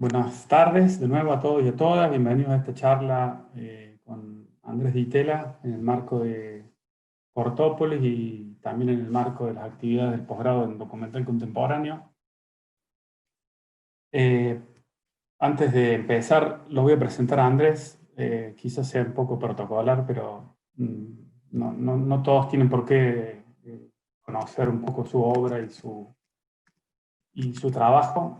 Buenas tardes de nuevo a todos y a todas. Bienvenidos a esta charla con Andrés Ditela en el marco de Cortópolis y también en el marco de las actividades del posgrado en documental contemporáneo. Eh, Antes de empezar, lo voy a presentar a Andrés. Quizás sea un poco protocolar, pero no todos tienen por qué conocer un poco su obra y su trabajo.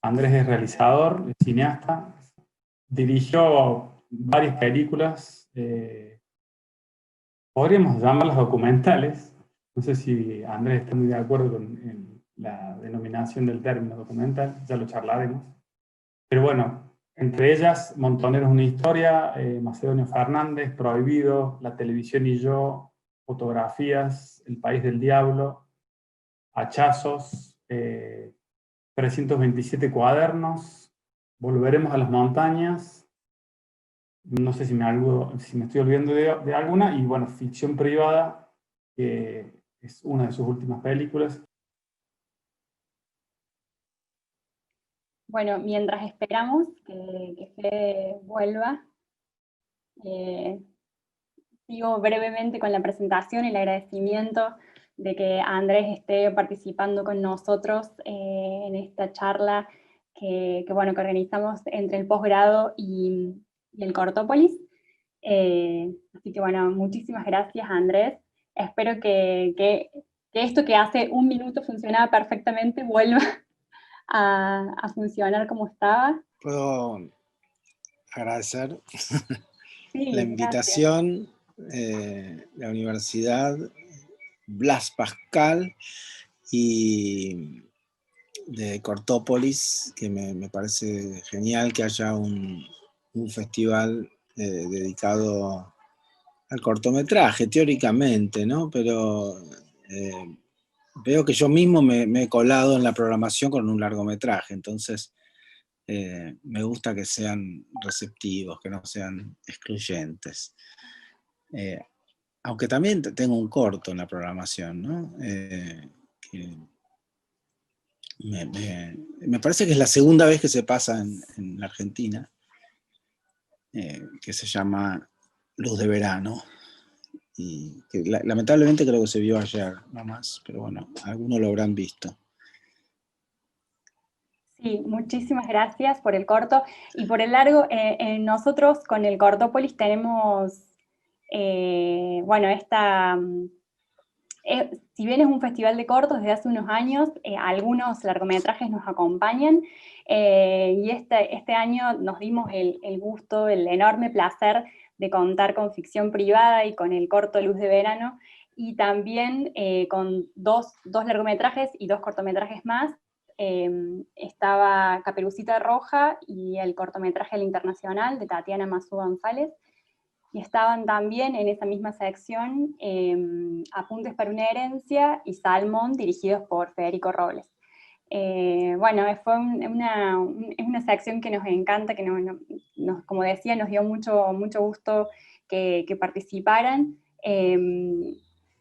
Andrés es realizador, es cineasta, dirigió varias películas, podríamos llamarlas documentales. No sé si Andrés está muy de acuerdo en la denominación del término documental, ya lo charlaremos. Pero bueno, entre ellas, Montoneros una historia, Macedonio Fernández, Prohibido, La televisión y yo, Fotografías, El país del diablo, Hachazos, 327 cuadernos, Volveremos a las montañas. No sé si me estoy olvidando de alguna, y bueno, Ficción privada, que es una de sus últimas películas. Bueno, mientras esperamos que Fede vuelva, eh, sigo brevemente con la presentación y el agradecimiento de que Andrés esté participando con nosotros en esta charla que organizamos entre el posgrado y el Cortópolis. Así que bueno, muchísimas gracias, Andrés. Espero que esto que hace un minuto funcionaba perfectamente vuelva a funcionar como estaba. Puedo agradecer la Sí, gracias. invitación, la Universidad Blas Pascal y de Cortópolis, que me parece genial que haya un festival dedicado al cortometraje, teóricamente, ¿no? Pero veo que yo mismo me he colado en la programación con un largometraje, entonces me gusta que sean receptivos, que no sean excluyentes. Aunque también tengo un corto en la programación, ¿no? Que me parece que es la segunda vez que se pasa en la Argentina, que se llama Luz de Verano, y que lamentablemente creo que se vio ayer nomás, pero bueno, algunos lo habrán visto. Sí, muchísimas gracias por el corto y por el largo. Nosotros con el Cortópolis tenemos, si bien es un festival de cortos desde hace unos años, algunos largometrajes nos acompañan y este año nos dimos el gusto, el enorme placer de contar con Ficción Privada y con el corto Luz de Verano y también con dos largometrajes y dos cortometrajes más. Estaba Caperucita Roja y el cortometraje El Internacional de Tatiana Mazú González, y estaban también en esa misma sección Apuntes para una herencia y Salmón, dirigidos por Federico Robles. Es una sección que nos encanta, que como decía, nos dio mucho gusto que participaran.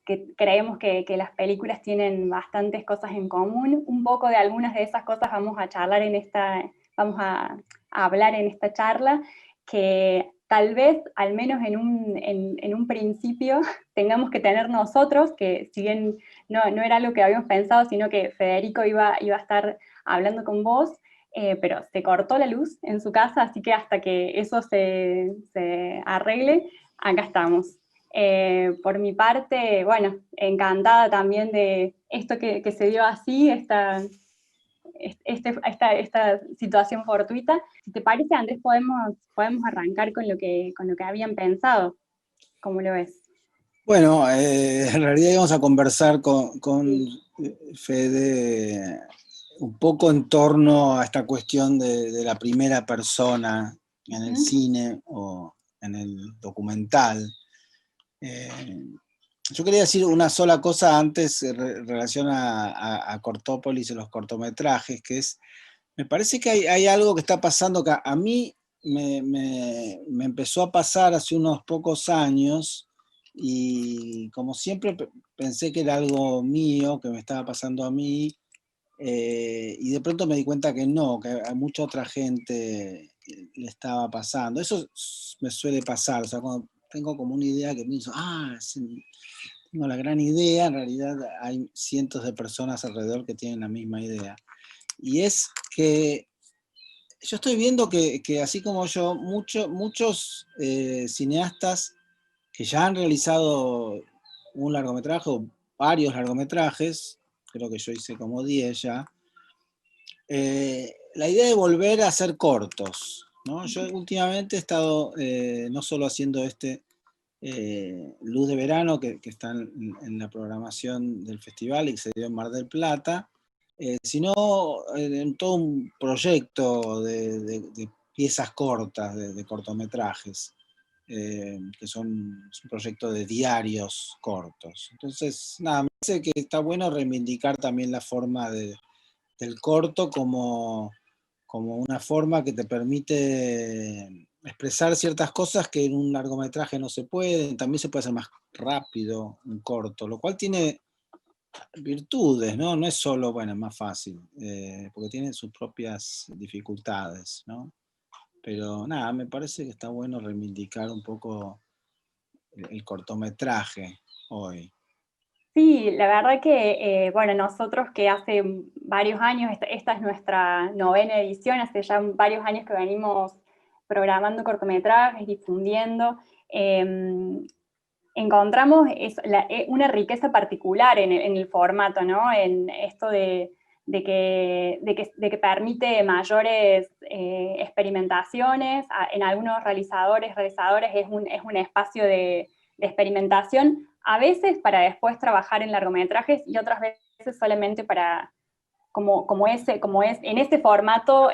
Que creemos que las películas tienen bastantes cosas en común. Un poco de algunas de esas cosas vamos a hablar en esta charla, que tal vez, al menos en un principio, tengamos que tener nosotros, que si bien no era algo que habíamos pensado, sino que Federico iba a estar hablando con vos, pero se cortó la luz en su casa, así que hasta que eso se arregle, acá estamos. Por mi parte, bueno, encantada también de esto que se dio así, esta situación fortuita. Si te parece, Andrés, podemos arrancar con lo que habían pensado. ¿Cómo lo ves? Bueno, en realidad íbamos a conversar con Fede un poco en torno a esta cuestión de la primera persona en el cine o en el documental. Yo quería decir una sola cosa antes en relación a Cortópolis y los cortometrajes, que es, me parece que hay algo que está pasando que a mí me empezó a pasar hace unos pocos años, y como siempre pensé que era algo mío, que me estaba pasando a mí, y de pronto me di cuenta que no, que a mucha otra gente le estaba pasando. Eso me suele pasar, o sea, cuando tengo como una idea que pienso, tengo la gran idea, en realidad hay cientos de personas alrededor que tienen la misma idea. Y es que yo estoy viendo que así como yo, muchos cineastas que ya han realizado un largometraje o varios largometrajes, creo que yo hice como 10 ya, la idea de volver a hacer cortos, ¿no? Yo últimamente he estado no solo haciendo Luz de Verano, que está en la programación del festival y que se dio en Mar del Plata, sino en todo un proyecto de piezas cortas, de cortometrajes, que es un proyecto de diarios cortos. Entonces, nada, me parece que está bueno reivindicar también la forma del corto como una forma que te permite expresar ciertas cosas que en un largometraje no se pueden. También se puede hacer más rápido un corto, lo cual tiene virtudes, ¿no? No es solo, bueno, es más fácil, porque tiene sus propias dificultades, ¿no? Pero nada, me parece que está bueno reivindicar un poco el cortometraje hoy. Sí, la verdad que, bueno, nosotros que hace varios años, esta es nuestra 9ª edición, hace ya varios años que venimos programando cortometrajes, difundiendo, encontramos una riqueza particular en el formato, ¿no? En esto de que permite mayores experimentaciones. En algunos realizadores es un espacio de experimentación, a veces para después trabajar en largometrajes y otras veces solamente para, como es en este formato,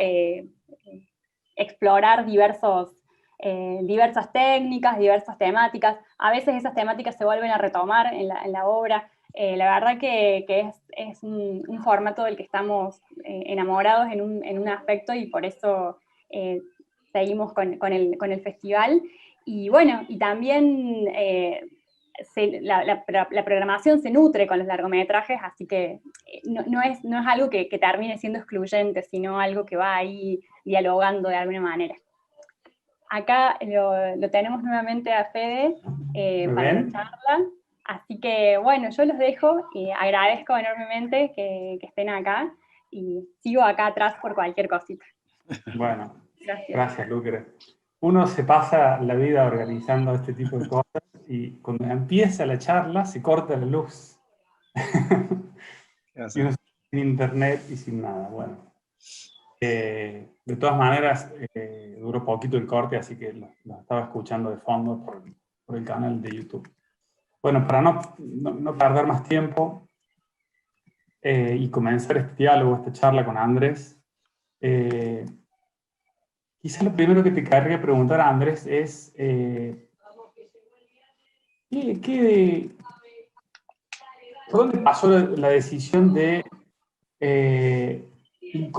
explorar diversas técnicas, diversas temáticas. A veces esas temáticas se vuelven a retomar en la obra. La verdad que es un formato del que estamos enamorados en un aspecto, y por eso seguimos con el festival. Y bueno, y también la programación se nutre con los largometrajes, así que no es algo que termine siendo excluyente, sino algo que va ahí dialogando de alguna manera. Acá lo tenemos nuevamente a Fede para la charla, así que bueno, yo los dejo y agradezco enormemente que estén acá, y sigo acá atrás por cualquier cosita. Bueno, gracias Lucre. Uno se pasa la vida organizando este tipo de cosas y cuando empieza la charla se corta la luz. Y uno sin internet y sin nada. Bueno, de todas maneras duró poquito el corte, así que lo estaba escuchando de fondo por el canal de YouTube. Bueno, para no perder más tiempo y comenzar este diálogo, esta charla con Andrés, quizás lo primero que te querría preguntar, Andrés, es ¿por dónde pasó la decisión de en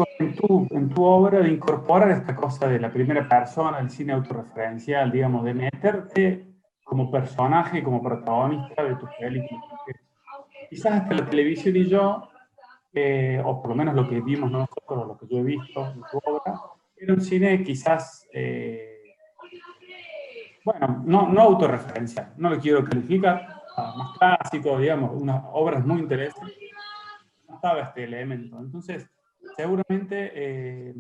tu obra de incorporar esta cosa de la primera persona, el cine autorreferencial, digamos, de meterte como personaje, como protagonista de tu película? Porque quizás hasta la televisión y yo, o por lo menos lo que vimos nosotros, lo que yo he visto en tu obra, era un cine quizás, bueno, no autorreferencial, no lo quiero calificar, más clásico, digamos, unas obras muy interesantes. No estaba este elemento. Entonces, seguramente,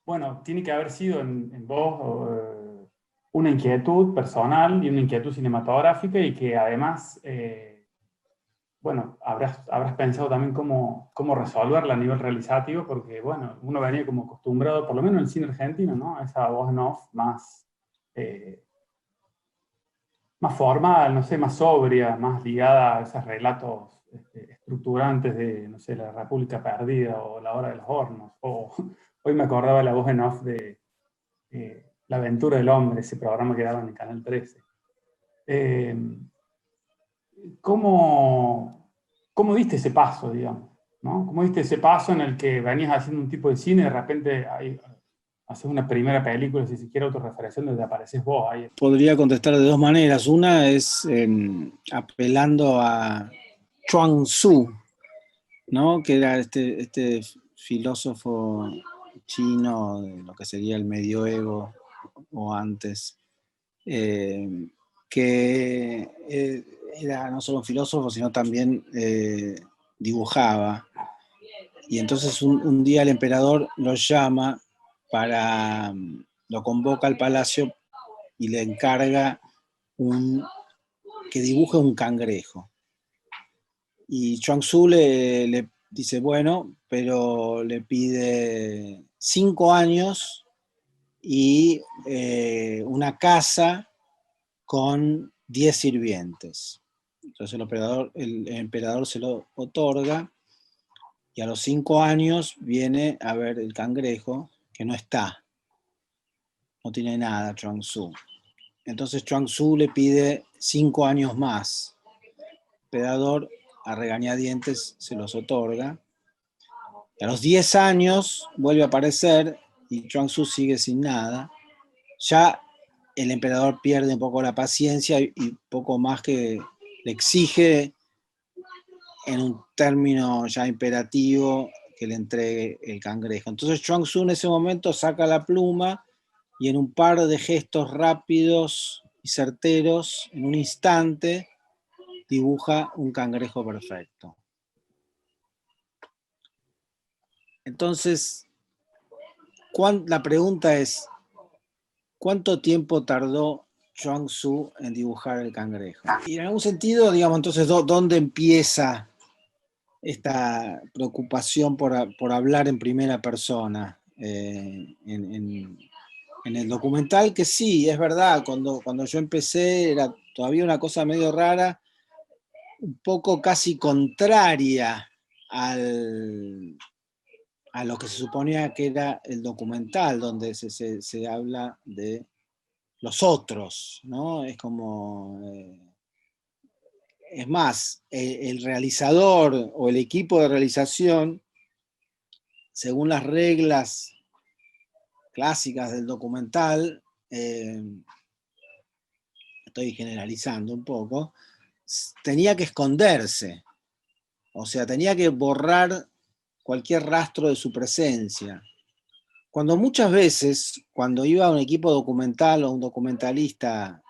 bueno, tiene que haber sido en vos una inquietud personal y una inquietud cinematográfica, y que además, bueno, habrás pensado también cómo resolverla a nivel realizativo, porque, bueno, uno venía como acostumbrado, por lo menos en el cine argentino, ¿no?, a esa voz en off más formal, no sé, más sobria, más ligada a esos relatos estructurantes de, no sé, La República Perdida o La Hora de los Hornos. O hoy me acordaba la voz en off de La Aventura del Hombre, ese programa que daba en el Canal 13. ¿Cómo diste ese paso, digamos? ¿No? ¿Cómo diste ese paso en el que venías haciendo un tipo de cine y de repente haces una primera película, si se quiere autorreferencial, donde apareces vos ahí? Podría contestar de dos maneras. Una es apelando a Chuang Tzu, ¿no? Que era este filósofo chino de lo que sería el medioevo o antes, que era no solo un filósofo, sino también dibujaba. Y entonces un día el emperador lo llama lo convoca al palacio y le encarga que dibuje un cangrejo. Y Chuang Tzu le dice, bueno, pero le pide 5 años y una casa con 10 sirvientes. Entonces el emperador se lo otorga y a los 5 años viene a ver el cangrejo, que no está, no tiene nada Chuang Tzu. Entonces Chuang Tzu le pide 5 años más. El emperador a regañadientes se los otorga. Y a los 10 años vuelve a aparecer y Chuang Tzu sigue sin nada. Ya el emperador pierde un poco la paciencia y poco más que le exige en un término ya imperativo que le entregue el cangrejo. Entonces Chuang Tzu en ese momento saca la pluma y en un par de gestos rápidos y certeros, en un instante, dibuja un cangrejo perfecto. Entonces, la pregunta es, ¿cuánto tiempo tardó Chuang Tzu en dibujar el cangrejo? Y en algún sentido, digamos, entonces, ¿dónde empieza esta preocupación por hablar en primera persona? En el documental, que sí, es verdad, cuando yo empecé era todavía una cosa medio rara, un poco casi contraria a lo que se suponía que era el documental, donde se habla de los otros, ¿no? Es como... es más, el realizador o el equipo de realización, según las reglas clásicas del documental, estoy generalizando un poco, tenía que esconderse, o sea, tenía que borrar cualquier rastro de su presencia. Cuando muchas veces, cuando iba un equipo documental o un documentalista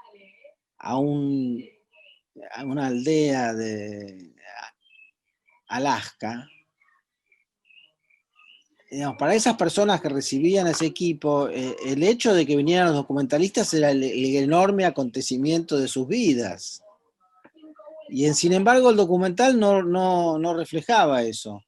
a una aldea de Alaska, digamos, para esas personas que recibían ese equipo, el hecho de que vinieran los documentalistas era el enorme acontecimiento de sus vidas. Y sin embargo el documental no reflejaba eso,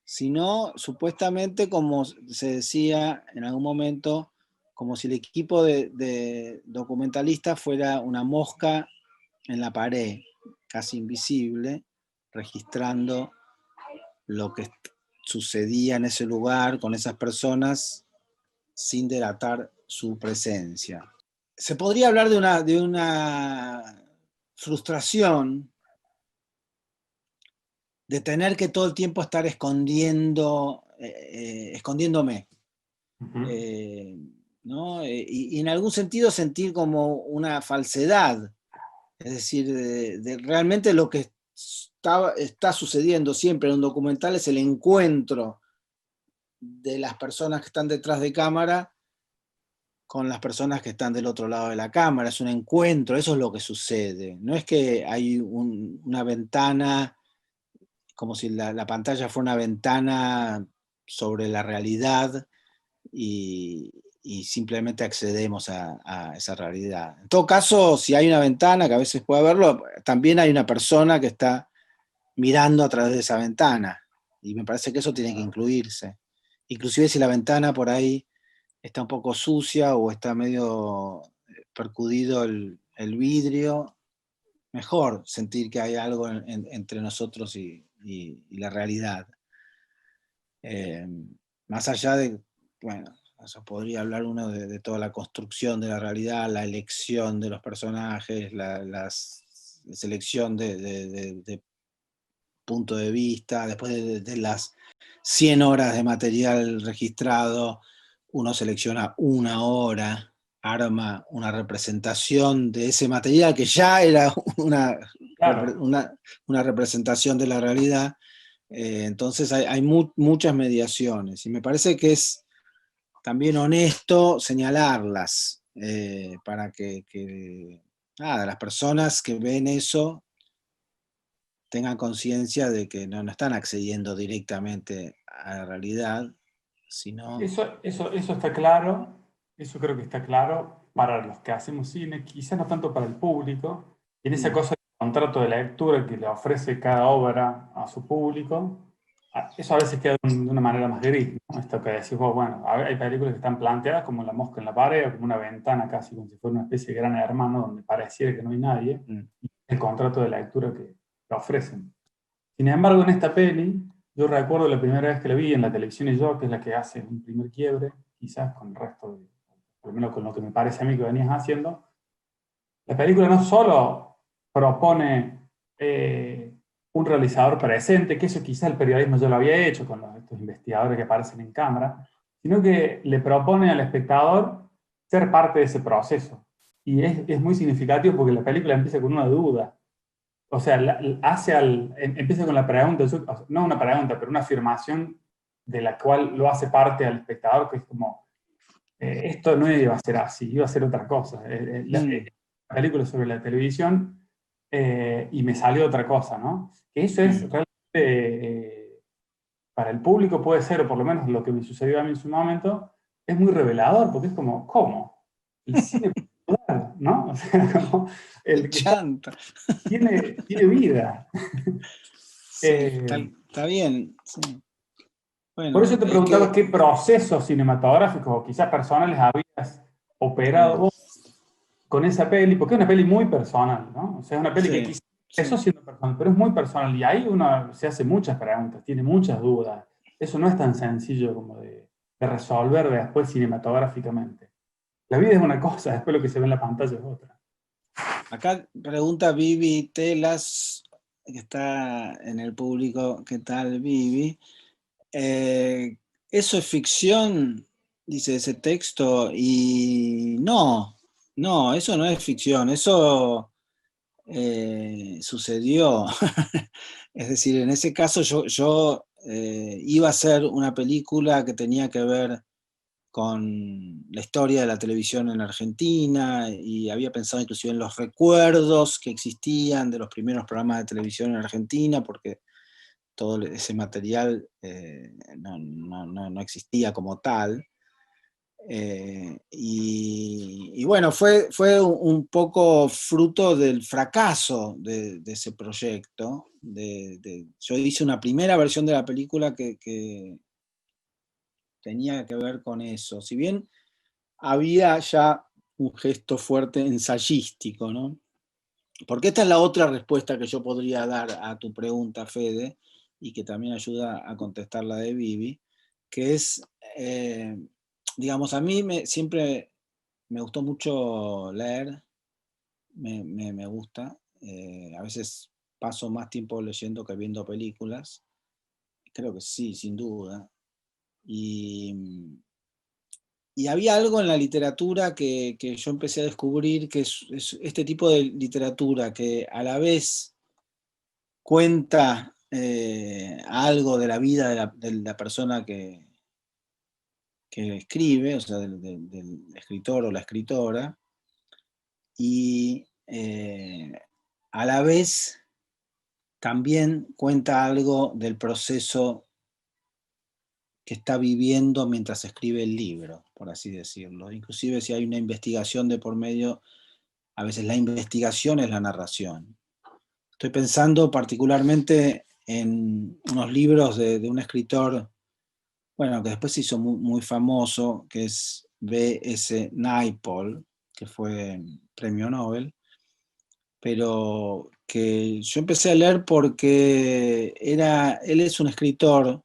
sino supuestamente, como se decía en algún momento, como si el equipo de documentalistas fuera una mosca en la pared, casi invisible, registrando lo que sucedía en ese lugar con esas personas sin delatar su presencia. Se podría hablar de una frustración de tener que todo el tiempo estar escondiéndome. ¿No? Y en algún sentido sentir como una falsedad. Es decir, realmente lo que está sucediendo siempre en un documental es el encuentro de las personas que están detrás de cámara con las personas que están del otro lado de la cámara. Es un encuentro, eso es lo que sucede. No es que hay una ventana, como si la pantalla fuera una ventana sobre la realidad y simplemente accedemos a esa realidad. En todo caso, si hay una ventana, que a veces puede haberlo, también hay una persona que está mirando a través de esa ventana. Y me parece que eso tiene que incluirse. Inclusive si la ventana por ahí está un poco sucia o está medio percudido el vidrio, mejor sentir que hay algo entre nosotros y la realidad. Más allá de, bueno, eso podría hablar uno de toda la construcción de la realidad, la elección de los personajes, la selección de punto de vista, después de las 100 horas de material registrado, uno selecciona 1 hora, arma una representación de ese material que ya era una representación de la realidad. Entonces hay muchas mediaciones y me parece que es también honesto señalarlas para que nada, las personas que ven eso tengan conciencia de que no están accediendo directamente a la realidad, sino... Eso está claro, eso creo que está claro para los que hacemos cine, quizás no tanto para el público, en esa cosa del contrato de lectura que le ofrece cada obra a su público, eso a veces queda de una manera más gris, ¿no? Esto que decís vos, bueno, hay películas que están planteadas como la mosca en la pared o como una ventana casi, como si fuera una especie de gran hermano donde pareciera que no hay nadie, y el contrato de lectura que ofrecen. Sin embargo, en esta peli, yo recuerdo la primera vez que la vi en la televisión y yo, que es la que hace un primer quiebre, quizás con el resto, por lo menos con lo que me parece a mí que venías haciendo, la película no solo propone un realizador presente, que eso quizás el periodismo ya lo había hecho con estos investigadores que aparecen en cámara, sino que le propone al espectador ser parte de ese proceso. Y es muy significativo porque la película empieza con una duda. O sea, empieza con la pregunta, no una pregunta, pero una afirmación de la cual lo hace parte al espectador, que es como, esto no iba a ser así, iba a ser otra cosa. La película es sobre la televisión y me salió otra cosa, ¿no? Que eso es realmente, para el público puede ser, o por lo menos lo que me sucedió a mí en su momento, es muy revelador, porque es como, ¿cómo? El cine popular, ¿no? O sea, como el que está Chanta. tiene vida. Sí, está bien. Sí. Por Bueno, eso te preguntaba qué procesos cinematográficos o quizás personales habías operado vos con esa peli, porque es una peli muy personal, ¿no? O sea, es una peli que sí, quizás empezó siendo personal, pero es muy personal y ahí uno se hace muchas preguntas, tiene muchas dudas. Eso no es tan sencillo como de resolver después cinematográficamente. La vida es una cosa, después lo que se ve en la pantalla es otra. acá pregunta Vivi Telas, que está en el público. ¿Qué tal, Vivi? ¿Eso es ficción? Dice ese texto. Y no, eso no es ficción, eso sucedió. Es decir, en ese caso yo iba a hacer una película que tenía que ver con la historia de la televisión en Argentina y había pensado inclusive en los recuerdos que existían de los primeros programas de televisión en Argentina, porque todo ese material no existía como tal. Y bueno, fue un poco fruto del fracaso de ese proyecto. Yo hice una primera versión de la película que tenía que ver con eso. Si bien había ya un gesto fuerte ensayístico, ¿no? Porque esta es la otra respuesta que yo podría dar a tu pregunta, Fede, y que también ayuda a contestar la de Vivi, que es, digamos, a mí siempre me gustó mucho leer, me gusta, a veces paso más tiempo leyendo que viendo películas, creo que sí, sin duda, y había algo en la literatura que yo empecé a descubrir, que es este tipo de literatura que a la vez cuenta algo de la vida de la persona que escribe, o sea, del escritor o la escritora, y a la vez también cuenta algo del proceso que está viviendo mientras escribe el libro, por así decirlo. Inclusive si hay una investigación de por medio, a veces la investigación es la narración. Estoy pensando particularmente en unos libros de un escritor, bueno, que después se hizo muy famoso, que es B.S. Naipaul, que fue premio Nobel, pero que yo empecé a leer porque él es un escritor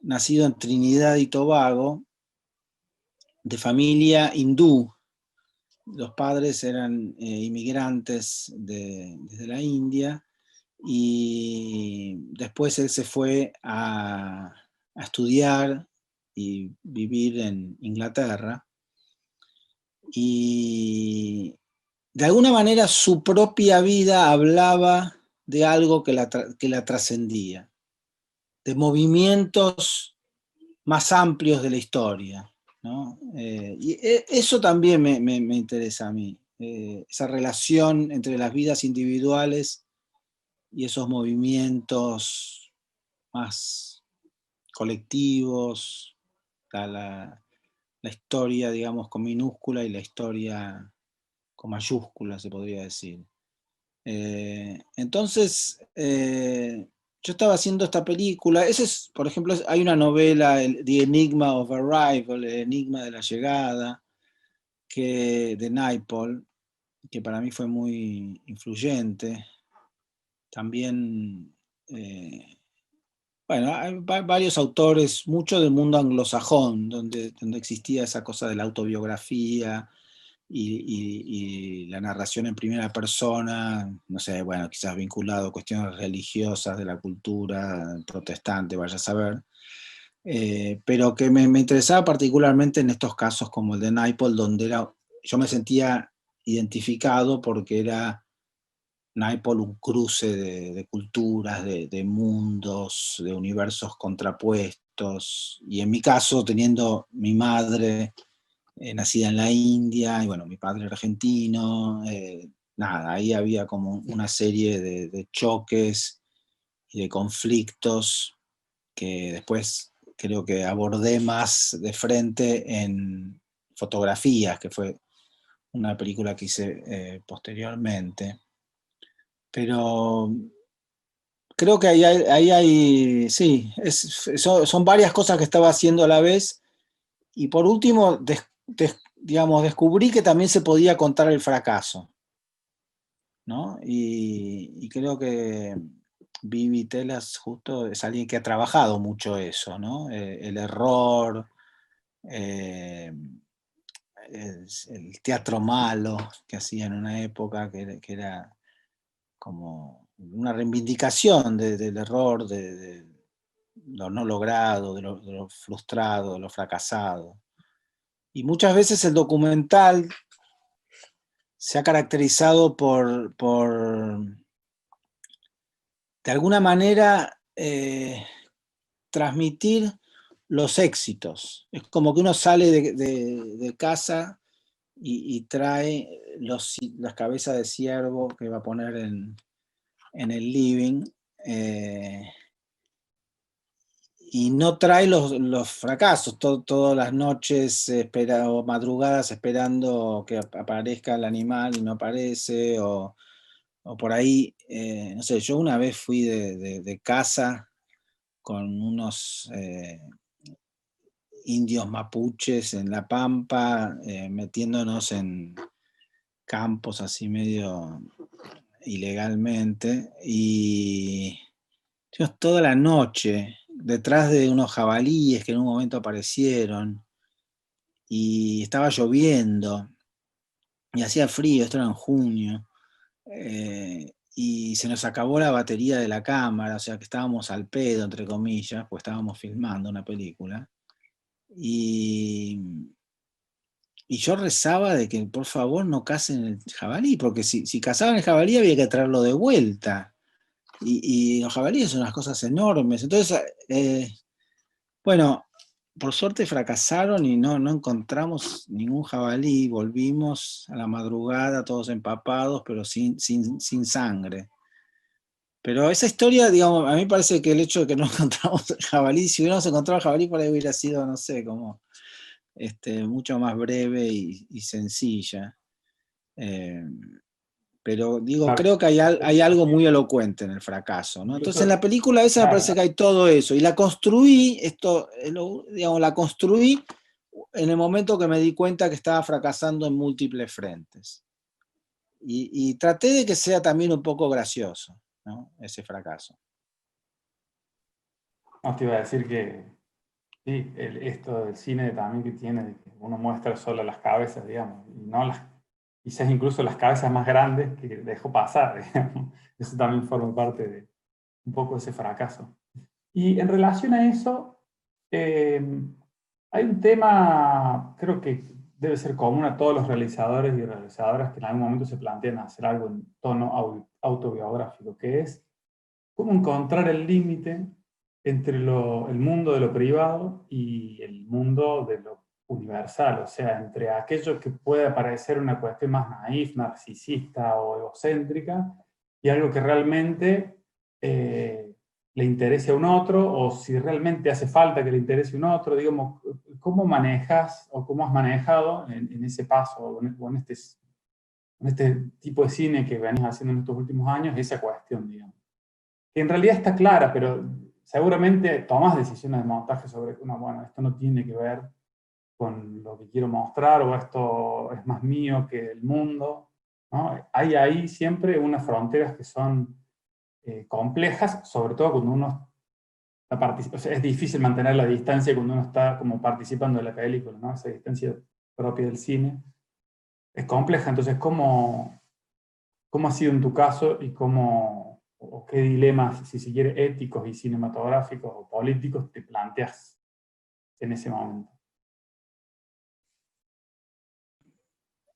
nacido en Trinidad y Tobago, de familia hindú. Los padres eran inmigrantes desde la India y después él se fue a estudiar y vivir en Inglaterra. Y de alguna manera su propia vida hablaba de algo que la trascendía. de movimientos más amplios de la historia, ¿no? Y eso también me interesa a mí, esa relación entre las vidas individuales y esos movimientos más colectivos, la historia, digamos, con minúscula y la historia con mayúscula, se podría decir. Entonces, yo estaba haciendo esta película. Ese es, por ejemplo, hay una novela, The Enigma of Arrival, el enigma de la llegada, de Naipaul, que para mí fue muy influyente. También, bueno, hay varios autores, mucho del mundo anglosajón, donde existía esa cosa de la autobiografía, y la narración en primera persona, no sé, bueno, quizás vinculado a cuestiones religiosas de la cultura protestante, vaya a saber, pero que me interesaba particularmente en estos casos como el de Naipaul, donde yo me sentía identificado porque era Naipaul un cruce de culturas, de mundos, de universos contrapuestos, y en mi caso teniendo mi madre nacida en la India, y bueno, mi padre argentino, nada, ahí había como una serie de choques y de conflictos que después creo que abordé más de frente en Fotografías, que fue una película que hice posteriormente. Pero creo que ahí hay sí, son varias cosas que estaba haciendo a la vez. Y por último, digamos, descubrí que también se podía contar el fracaso, ¿no? Y creo que Vivi Telas justo es alguien que ha trabajado mucho eso, ¿no? El error, eh, el teatro malo que hacía en una época que era como una reivindicación del error, de lo no logrado, de lo frustrado, de lo fracasado. Y muchas veces el documental se ha caracterizado de alguna manera, transmitir los éxitos. Es como que uno sale de casa y trae las cabezas de ciervo que va a poner en el living, y no trae los fracasos, todas las noches o madrugadas esperando que aparezca el animal y no aparece, o por ahí, no sé, yo una vez fui de casa con unos indios mapuches en la pampa, metiéndonos en campos así medio ilegalmente, y estuvimos toda la noche detrás de unos jabalíes que en un momento aparecieron, y estaba lloviendo y hacía frío, esto era en junio, y se nos acabó la batería de la cámara, o sea que estábamos al pedo, entre comillas, pues estábamos filmando una película, y yo rezaba de que por favor no casen el jabalí, porque si cazaban el jabalí había que traerlo de vuelta, y los jabalíes son unas cosas enormes. Entonces, bueno, por suerte fracasaron y no encontramos ningún jabalí. Volvimos a la madrugada todos empapados, pero sin sangre. Pero esa historia, digamos, a mí me parece que el hecho de que no encontramos el jabalí, si hubiéramos encontrado el jabalí, por ahí hubiera sido, no sé, como mucho más breve y sencilla. Pero digo, Claro. creo que hay algo muy elocuente en el fracaso, ¿no? Entonces en la Incluso, película esa me parece claro, que hay todo eso. Y la construí, digamos, la construí en el momento que me di cuenta que estaba fracasando en múltiples frentes. Y traté de que sea también un poco gracioso, ¿no? Ese fracaso. no te iba a decir que sí, esto del cine también que tiene, de que uno muestra solo las cabezas, digamos, y no quizás incluso las cabezas más grandes que dejó pasar, digamos. Eso también forma parte de un poco ese fracaso. Y en relación a eso, eh, hay un tema, creo que debe ser común a todos los realizadores y realizadoras que en algún momento se plantean hacer algo en tono autobiográfico, que es cómo encontrar el límite entre el mundo de lo privado y el mundo de lo universal, o sea, entre aquello que puede parecer una cuestión más naif, narcisista o egocéntrica, y algo que realmente le interese a un otro, o si realmente hace falta que le interese a un otro, digamos, ¿cómo manejas o cómo has manejado en ese paso o en este tipo de cine que venís haciendo en estos últimos años esa cuestión, digamos? Que en realidad está clara, pero seguramente tomas decisiones de montaje sobre, no, bueno, esto no tiene que ver con lo que quiero mostrar, o esto es más mío que el mundo, ¿no? Hay ahí siempre unas fronteras que son complejas, sobre todo cuando uno está participando. O sea, es difícil mantener la distancia cuando uno está como participando de la película, ¿no? Esa distancia propia del cine es compleja. Entonces, ¿cómo ha sido en tu caso y o qué dilemas, si se quiere, éticos y cinematográficos o políticos te planteas en ese momento?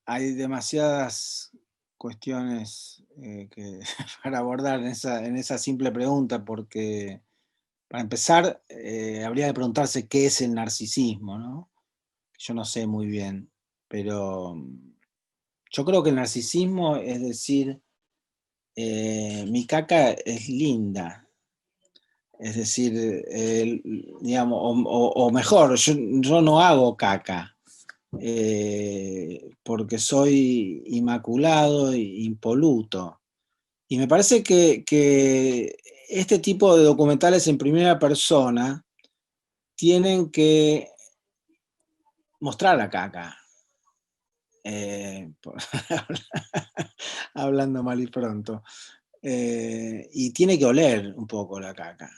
Hay demasiadas cuestiones para abordar en esa simple pregunta, porque para empezar habría que preguntarse qué es el narcisismo, ¿no? Yo no sé muy bien, pero yo creo que el narcisismo es decir, mi caca es linda. Es decir, digamos, o mejor, yo no hago caca, porque soy inmaculado e impoluto. Y me parece que este tipo de documentales en primera persona tienen que mostrar la caca. Hablando mal y pronto. Y tiene que oler un poco la caca.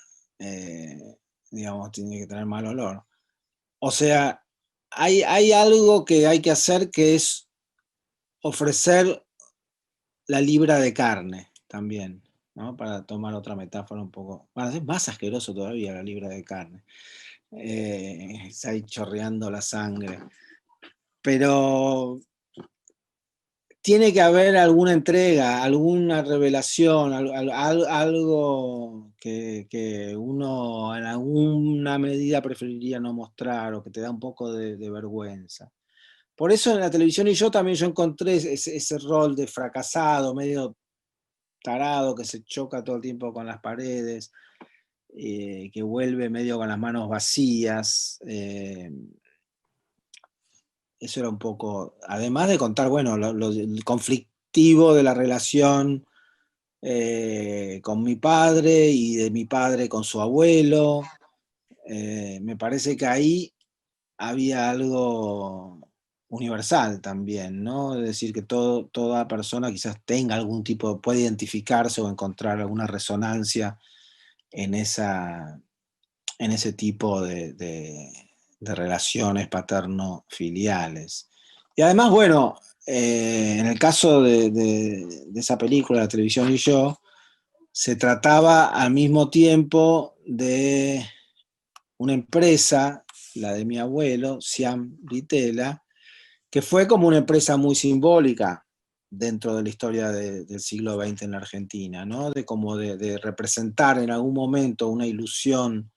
Digamos, tiene que tener mal olor. O sea, hay algo que hay que hacer, que es ofrecer la libra de carne también, ¿no? Para tomar otra metáfora un poco. Bueno, es más asqueroso todavía la libra de carne. Está ahí chorreando la sangre. Pero tiene que haber alguna entrega, alguna revelación, algo que uno en alguna medida preferiría no mostrar, o que te da un poco de vergüenza. Por eso en La televisión y yo también encontré ese rol de fracasado, medio tarado, que se choca todo el tiempo con las paredes, que vuelve medio con las manos vacías. Eso era un poco, además de contar, bueno, el conflictivo de la relación con mi padre y de mi padre con su abuelo. Me parece que ahí había algo universal también, ¿no? Es decir, que toda persona quizás tenga algún tipo, puede identificarse o encontrar alguna resonancia en ese tipo de relaciones paterno-filiales. Y además, bueno, en el caso de esa película, La televisión y yo, se trataba al mismo tiempo de una empresa, la de mi abuelo, Siam Vitela, que fue como una empresa muy simbólica dentro de la historia del siglo XX en la Argentina, ¿no? De representar en algún momento una ilusión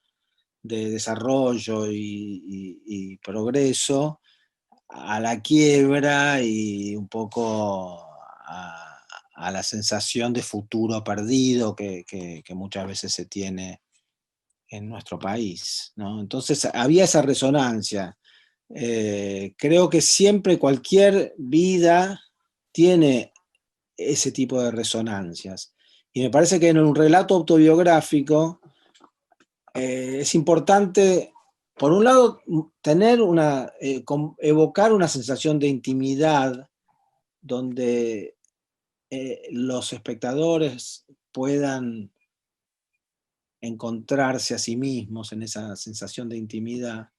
de desarrollo y progreso, a la quiebra y un poco a la sensación de futuro perdido que muchas veces se tiene en nuestro país, ¿no? Entonces había esa resonancia. Creo que siempre cualquier vida tiene ese tipo de resonancias. Y me parece que en un relato autobiográfico es importante, por un lado, tener evocar una sensación de intimidad donde los espectadores puedan encontrarse a sí mismos en esa sensación de intimidad,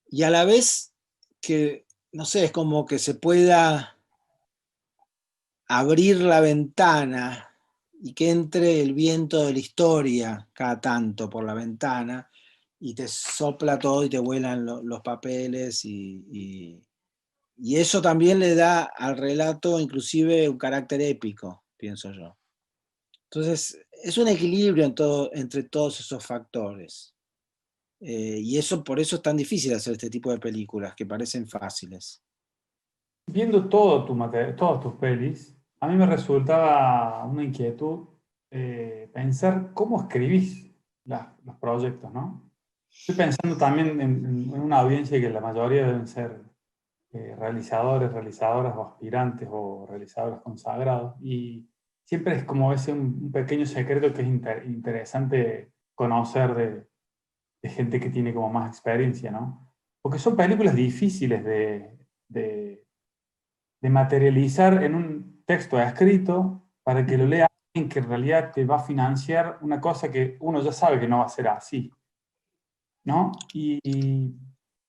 y a la vez que, no sé, es como que se pueda abrir la ventana y que entre el viento de la historia cada tanto por la ventana y te sopla todo y te vuelan los papeles y eso también le da al relato inclusive un carácter épico, pienso yo. Entonces, es un equilibrio entre todos esos factores. Y por eso es tan difícil hacer este tipo de películas, que parecen fáciles. Viendo todas tus pelis, a mí me resultaba una inquietud pensar cómo escribís los proyectos, ¿no? Estoy pensando también en una audiencia que la mayoría deben ser realizadores, realizadoras o aspirantes o realizadores consagrados. Y siempre es como ese un pequeño secreto que es interesante conocer de gente que tiene como más experiencia, ¿no? Porque son películas difíciles de materializar en un texto escrito para que lo lea alguien que en realidad te va a financiar una cosa que uno ya sabe que no va a ser así, ¿no? Y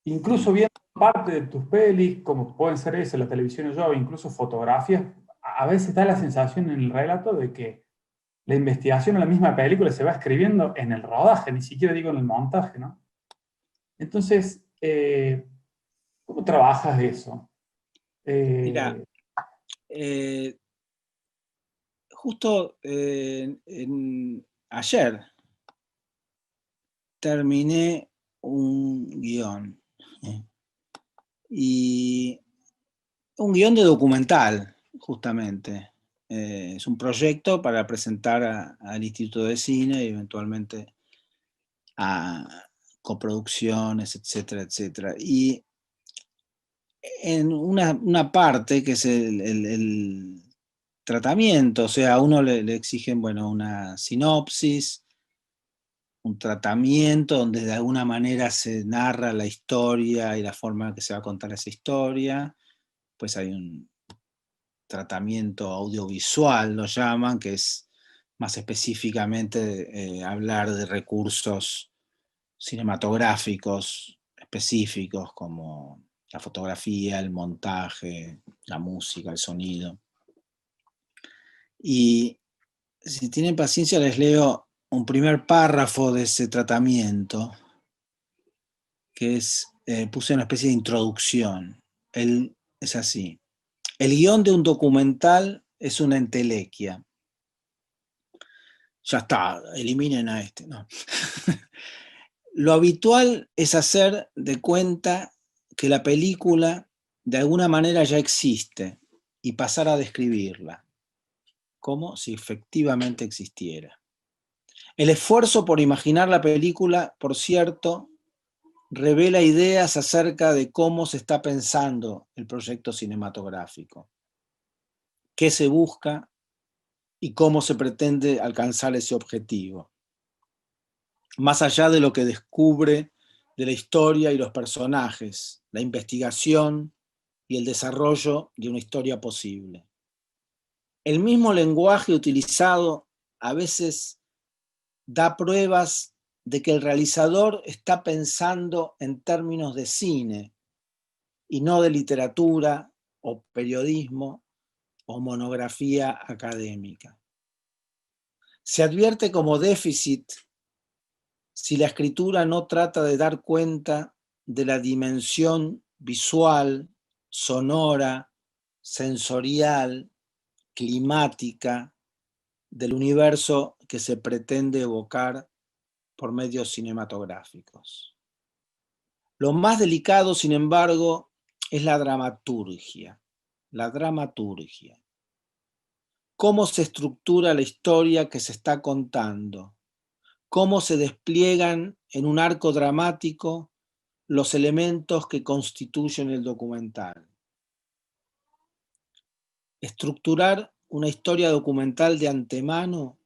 incluso viendo parte de tus pelis, como pueden ser esas, la televisión o yo, incluso fotografías, a veces da la sensación en el relato de que la investigación en la misma película se va escribiendo en el rodaje, ni siquiera digo en el montaje, ¿no? Entonces, ¿cómo trabajas eso? Mira, Eh, justo ayer terminé un guión. Y un guión de documental, justamente. Es un proyecto para presentar al Instituto de Cine y eventualmente a coproducciones, etcétera, etcétera. Y en una parte que es el tratamiento, o sea, a uno le exigen, bueno, una sinopsis, un tratamiento donde de alguna manera se narra la historia y la forma en que se va a contar esa historia. Pues hay un tratamiento audiovisual, lo llaman, que es más específicamente hablar de recursos cinematográficos específicos como la fotografía, el montaje, la música, el sonido. Y si tienen paciencia les leo un primer párrafo de ese tratamiento, que puse una especie de introducción. Es así. El guión de un documental es una entelequia. Ya está, eliminen a este. No. Lo habitual es hacer de cuenta que la película de alguna manera ya existe y pasar a describirla, como si efectivamente existiera. El esfuerzo por imaginar la película, por cierto, revela ideas acerca de cómo se está pensando el proyecto cinematográfico, qué se busca y cómo se pretende alcanzar ese objetivo. Más allá de lo que descubre de la historia y los personajes, la investigación y el desarrollo de una historia posible. El mismo lenguaje utilizado a veces da pruebas de que el realizador está pensando en términos de cine y no de literatura o periodismo o monografía académica. Se advierte como déficit si la escritura no trata de dar cuenta de la dimensión visual, sonora, sensorial, climática del universo que se pretende evocar por medios cinematográficos. Lo más delicado, sin embargo, es la dramaturgia. La dramaturgia. ¿Cómo se estructura la historia que se está contando? ¿Cómo se despliegan en un arco dramático los elementos que constituyen el documental? Estructurar una historia documental de antemano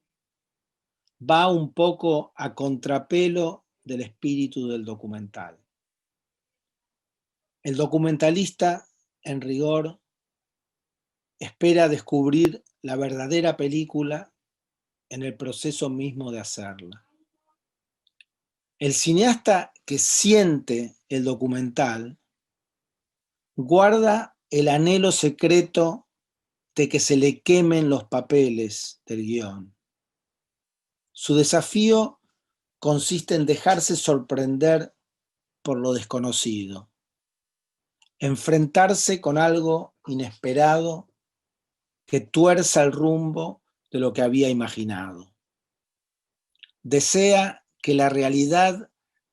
va un poco a contrapelo del espíritu del documental. El documentalista, en rigor, espera descubrir la verdadera película en el proceso mismo de hacerla. El cineasta que siente el documental guarda el anhelo secreto de que se le quemen los papeles del guión. Su desafío consiste en dejarse sorprender por lo desconocido, enfrentarse con algo inesperado que tuerza el rumbo de lo que había imaginado. Desea que la realidad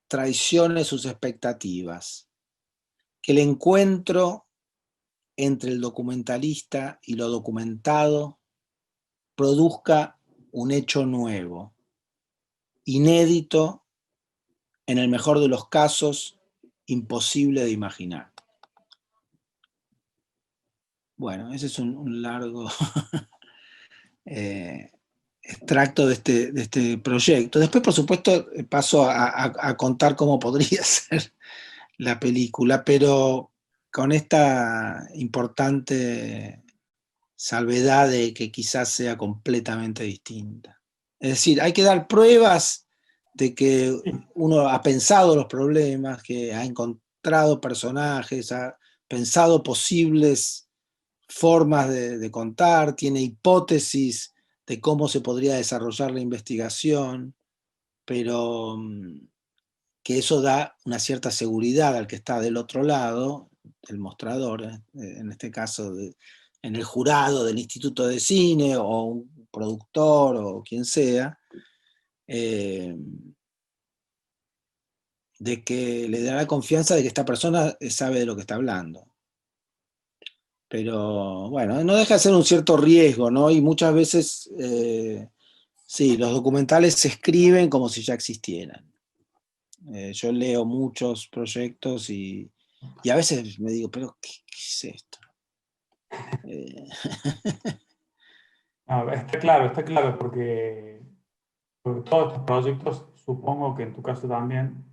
traicione sus expectativas, que el encuentro entre el documentalista y lo documentado produzca un hecho nuevo, inédito, en el mejor de los casos, imposible de imaginar. Bueno, ese es un largo extracto de este proyecto. Después, por supuesto, paso a contar cómo podría ser la película, pero con esta importante salvedad de que quizás sea completamente distinta. Es decir, hay que dar pruebas de que uno ha pensado los problemas, que ha encontrado personajes, ha pensado posibles formas de contar, tiene hipótesis de cómo se podría desarrollar la investigación, pero que eso da una cierta seguridad al que está del otro lado, el mostrador, en este caso en el jurado del Instituto de Cine, o un productor, o quien sea, de que le dará confianza de que esta persona sabe de lo que está hablando. Pero bueno, no deja de ser un cierto riesgo, ¿no? Y muchas veces, sí, los documentales se escriben como si ya existieran. Yo leo muchos proyectos y a veces me digo, pero ¿qué es esto? No, está claro, porque todos estos proyectos, supongo que en tu caso también,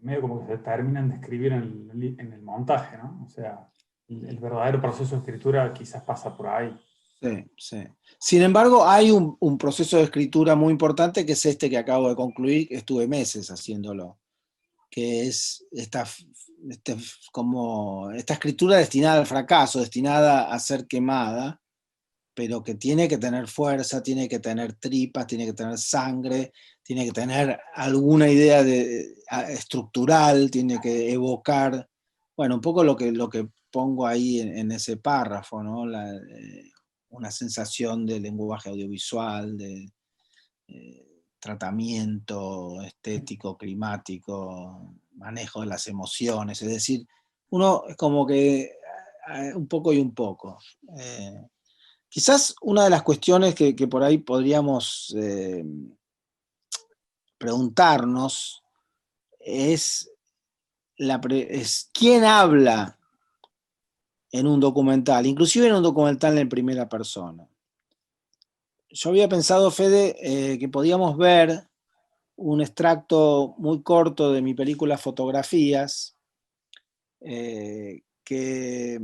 medio como que se terminan de escribir en el montaje, ¿no? O sea, el verdadero proceso de escritura quizás pasa por ahí. Sí, sí. Sin embargo, hay un proceso de escritura muy importante que es este que acabo de concluir, que estuve meses haciéndolo, que es como esta escritura destinada al fracaso, destinada a ser quemada, pero que tiene que tener fuerza, tiene que tener tripas, tiene que tener sangre, tiene que tener alguna idea estructural, tiene que evocar, bueno, un poco lo que pongo ahí en ese párrafo, ¿no? Una sensación de lenguaje audiovisual, de tratamiento estético, climático, manejo de las emociones, es decir, uno es como que un poco y un poco. Quizás una de las cuestiones que por ahí podríamos preguntarnos es quién habla en un documental, inclusive en un documental en primera persona. Yo había pensado, Fede, que podíamos ver un extracto muy corto de mi película Fotografías, que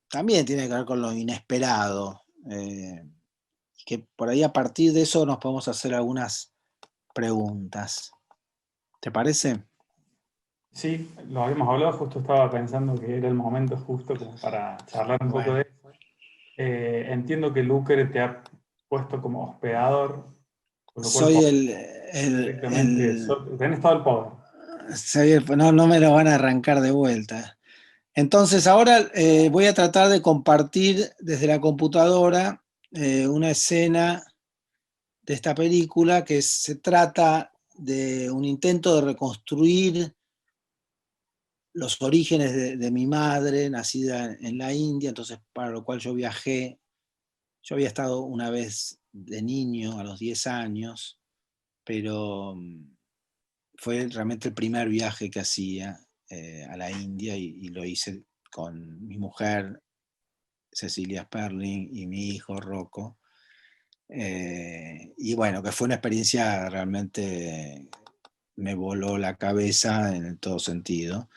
también tiene que ver con lo inesperado, y que por ahí a partir de eso nos podemos hacer algunas preguntas. ¿Te parece? Sí, lo habíamos hablado, justo estaba pensando que era el momento justo como para charlar un poco Bueno, de eso. Entiendo que Lucre te ha puesto como hospedador, con lo cual soy directamente tenés todo el poder. no me lo van a arrancar de vuelta. Entonces ahora voy a tratar de compartir desde la computadora una escena de esta película que se trata de un intento de reconstruir los orígenes de mi madre, nacida en la India, entonces para lo cual yo viajé. Yo había estado una vez de niño, a los 10 años, pero fue realmente el primer viaje que hacía a la India y lo hice con mi mujer, Cecilia Sperling, y mi hijo, Rocco. Y bueno, que fue una experiencia realmente, me voló la cabeza en todo sentido.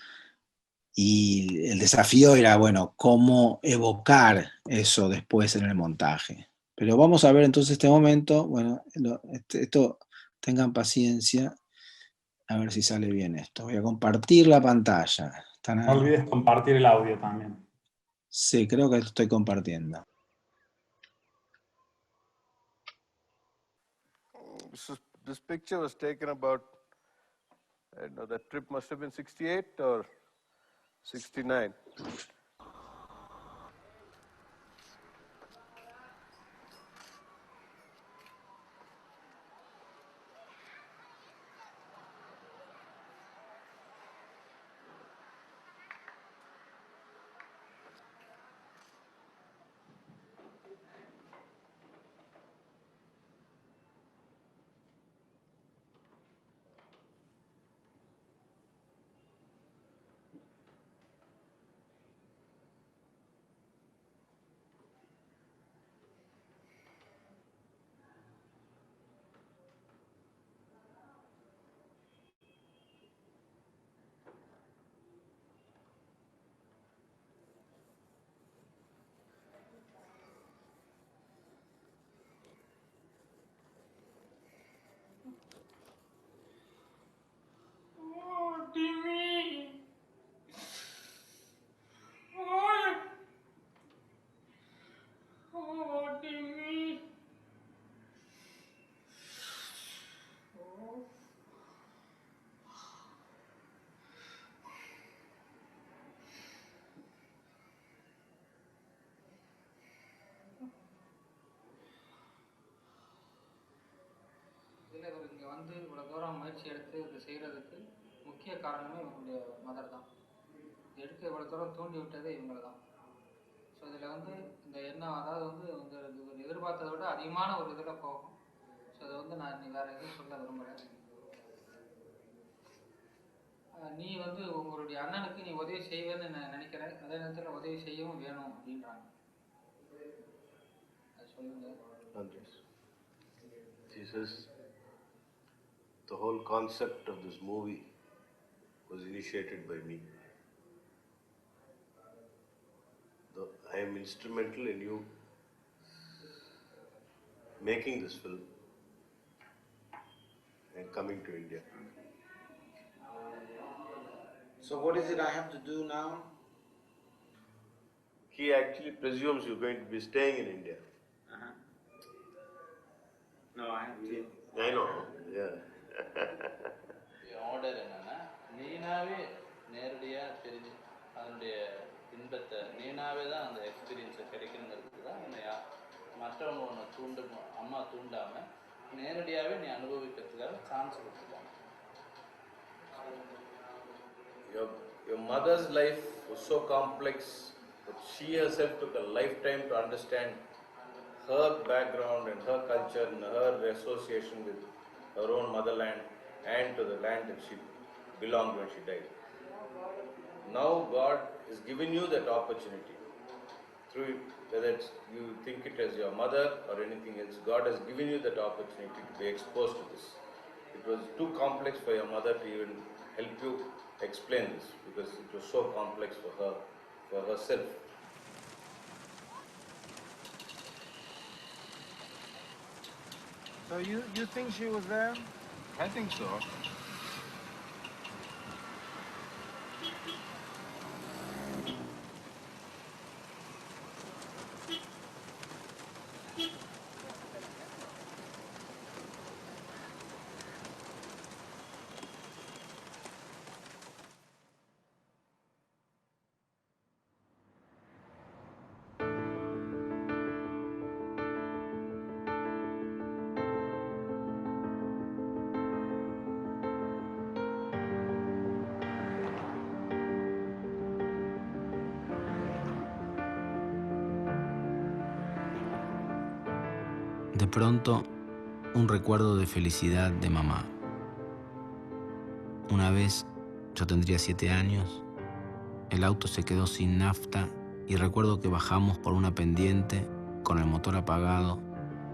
Y el desafío era, bueno, cómo evocar eso después en el montaje. Pero vamos a ver entonces este momento, bueno, esto, tengan paciencia, a ver si sale bien esto. Voy a compartir la pantalla. No olvides compartir el audio también. Sí, creo que lo estoy compartiendo. This picture was taken about, I don't know, that trip must have been 68 or 69. முயற்சி எடுத்து இதை செய்கிறதுக்கு முக்கிய காரணமே இவங்களுடைய மதர் தான். எடுக்க இவ்வளோ தூரம் தூண்டி விட்டது இவங்களை தான். ஸோ இதில் வந்து இந்த எண்ணம், அதாவது வந்து இவர் எதிர்பார்த்ததை விட அதிகமான ஒரு இதில் போகும். ஸோ அதை வந்து நான் வேறு எதுவும் சொல்ல விரும்புகிறேன். நீ வந்து உங்களுடைய அண்ணனுக்கு நீ உதவி செய்வேன்னு நான் நினைக்கிறேன், அதே நேரத்தில் உதவி செய்யவும் வேணும் அப்படின்றாங்க. அது சொல்லுங்க. Jesus, the whole concept of this movie was initiated by me. I am instrumental in you making this film and coming to India. So what is it I have to do now? He actually presumes you're going to be staying in India. No, I have to. I know, yeah. Order என்னன்னா, நீனாவே நேரடியாக தெரிஞ்சு அதனுடைய இன்பத்தை நீனாவே தான் அந்த எக்ஸ்பீரியன்ஸை கிடைக்கணுங்கிறதுக்கு தான் உன்னை மற்றவங்க ஒன்று தூண்டணும், அம்மா தூண்டாமல் நேரடியாகவே நீ அனுபவிக்கிறதுக்காக சான்ஸ் கொடுத்துருக்காங்க. Your mother's life was so complex that she herself took a lifetime to understand her background and her culture and her association with her own motherland and to the land that she belonged when she died. Now God has given you that opportunity. Through it, whether it's, you think it as your mother or anything else, God has given you that opportunity to be exposed to this. It was too complex for your mother to even help you explain this because it was so complex for her, for herself. So you think she was there? I think so. De pronto, un recuerdo de felicidad de mamá. Una vez, yo tendría 7 años, el auto se quedó sin nafta y recuerdo que bajamos por una pendiente con el motor apagado,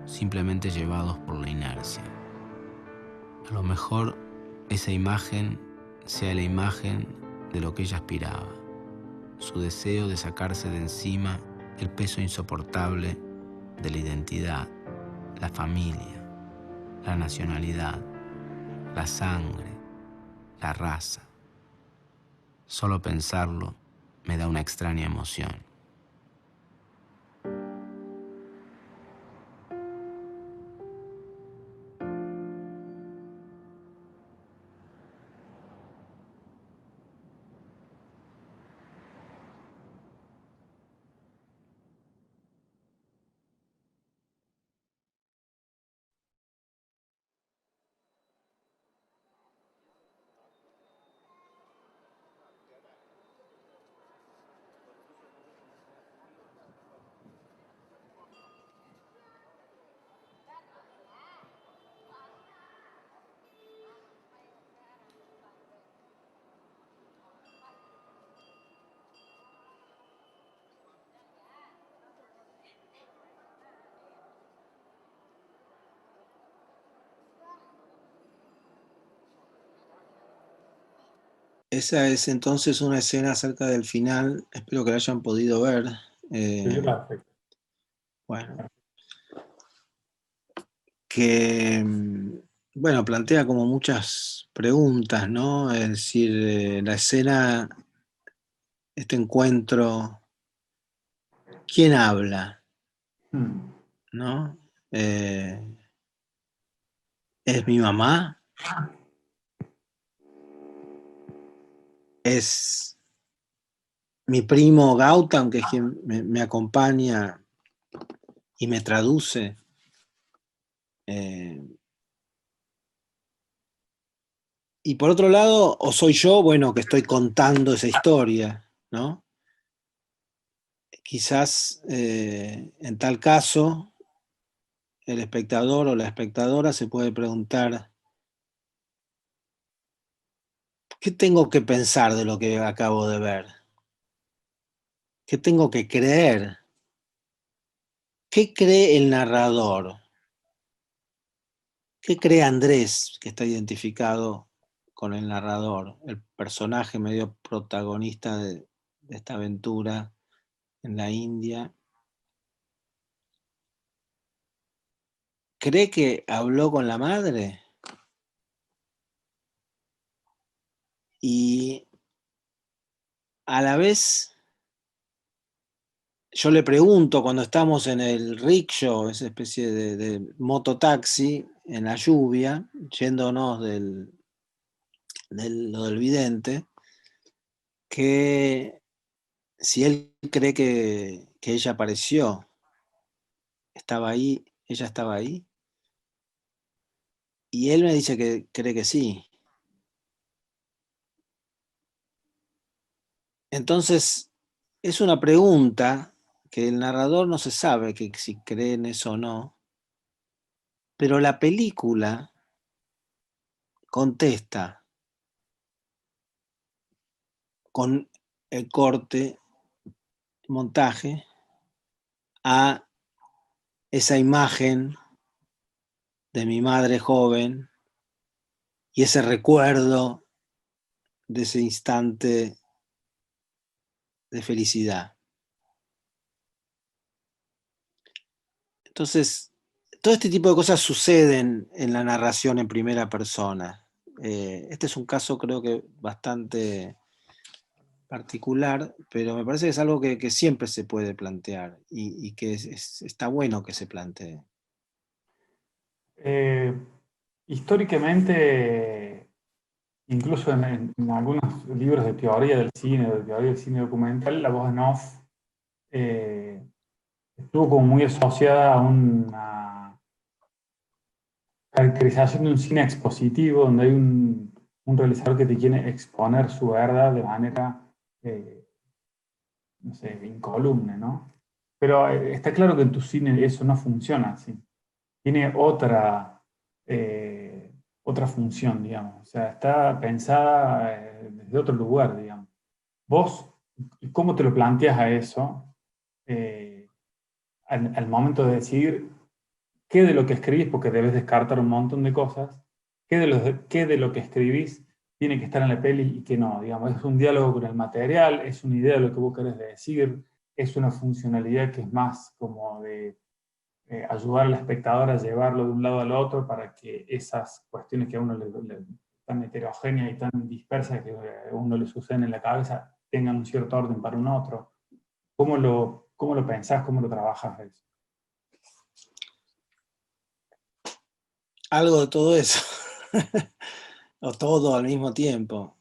simplemente llevados por la inercia. A lo mejor esa imagen sea la imagen de lo que ella aspiraba, su deseo de sacarse de encima el peso insoportable de la identidad, la familia, la nacionalidad, la sangre, la raza. Solo pensarlo me da una extraña emoción. Esa es entonces una escena acerca del final, espero que la hayan podido ver. Perfecto. Bueno, que bueno, plantea como muchas preguntas, ¿no? Es decir, la escena, este encuentro, ¿quién habla? ¿No? ¿Es mi mamá? ¿Es mi primo Gautam, que es quien me acompaña y me traduce? Y por otro lado, o soy yo, bueno, que estoy contando esa historia, ¿no? Quizás en tal caso, el espectador o la espectadora se puede preguntar, ¿qué tengo que pensar de lo que acabo de ver? ¿Qué tengo que creer? ¿Qué cree el narrador? ¿Qué cree Andrés, que está identificado con el narrador, el personaje medio protagonista de esta aventura en la India? ¿Cree que habló con la madre? Y a la vez, yo le pregunto cuando estamos en el rickshaw, esa especie de mototaxi, en la lluvia, yéndonos lo del vidente, que si él cree que ella apareció, estaba ahí, ella estaba ahí, y él me dice que cree que sí. Entonces, es una pregunta que el narrador no se sabe que si cree en eso o no, pero la película contesta con el corte, montaje, a esa imagen de mi madre joven y ese recuerdo de ese instante de felicidad. Entonces, todo este tipo de cosas suceden en la narración en primera persona. Este es un caso creo que bastante particular, pero me parece que es algo que siempre se puede plantear y que está bueno que se plantee. Históricamente, incluso en algunos libros de teoría del cine documental, la voz en off estuvo como muy asociada a una caracterización de un cine expositivo, donde hay un realizador que te quiere exponer su verdad de manera, eh, no sé, incólume, ¿no? Pero está claro que en tu cine eso no funciona así. Tiene otra función, digamos. O sea, está pensada desde otro lugar, digamos. Vos, ¿cómo te lo planteas a eso al momento de decidir qué de lo que escribís, porque debes descartar un montón de cosas, qué de lo que escribís tiene que estar en la peli y qué no? Digamos, es un diálogo con el material, es una idea de lo que vos querés decir, es una funcionalidad que es más como de ayudar al espectador a llevarlo de un lado al otro para que esas cuestiones que a uno tan heterogéneas y tan dispersas que a uno le suceden en la cabeza tengan un cierto orden para un otro. ¿Cómo lo pensás, cómo lo trabajas eso? Algo de todo eso, o todo al mismo tiempo.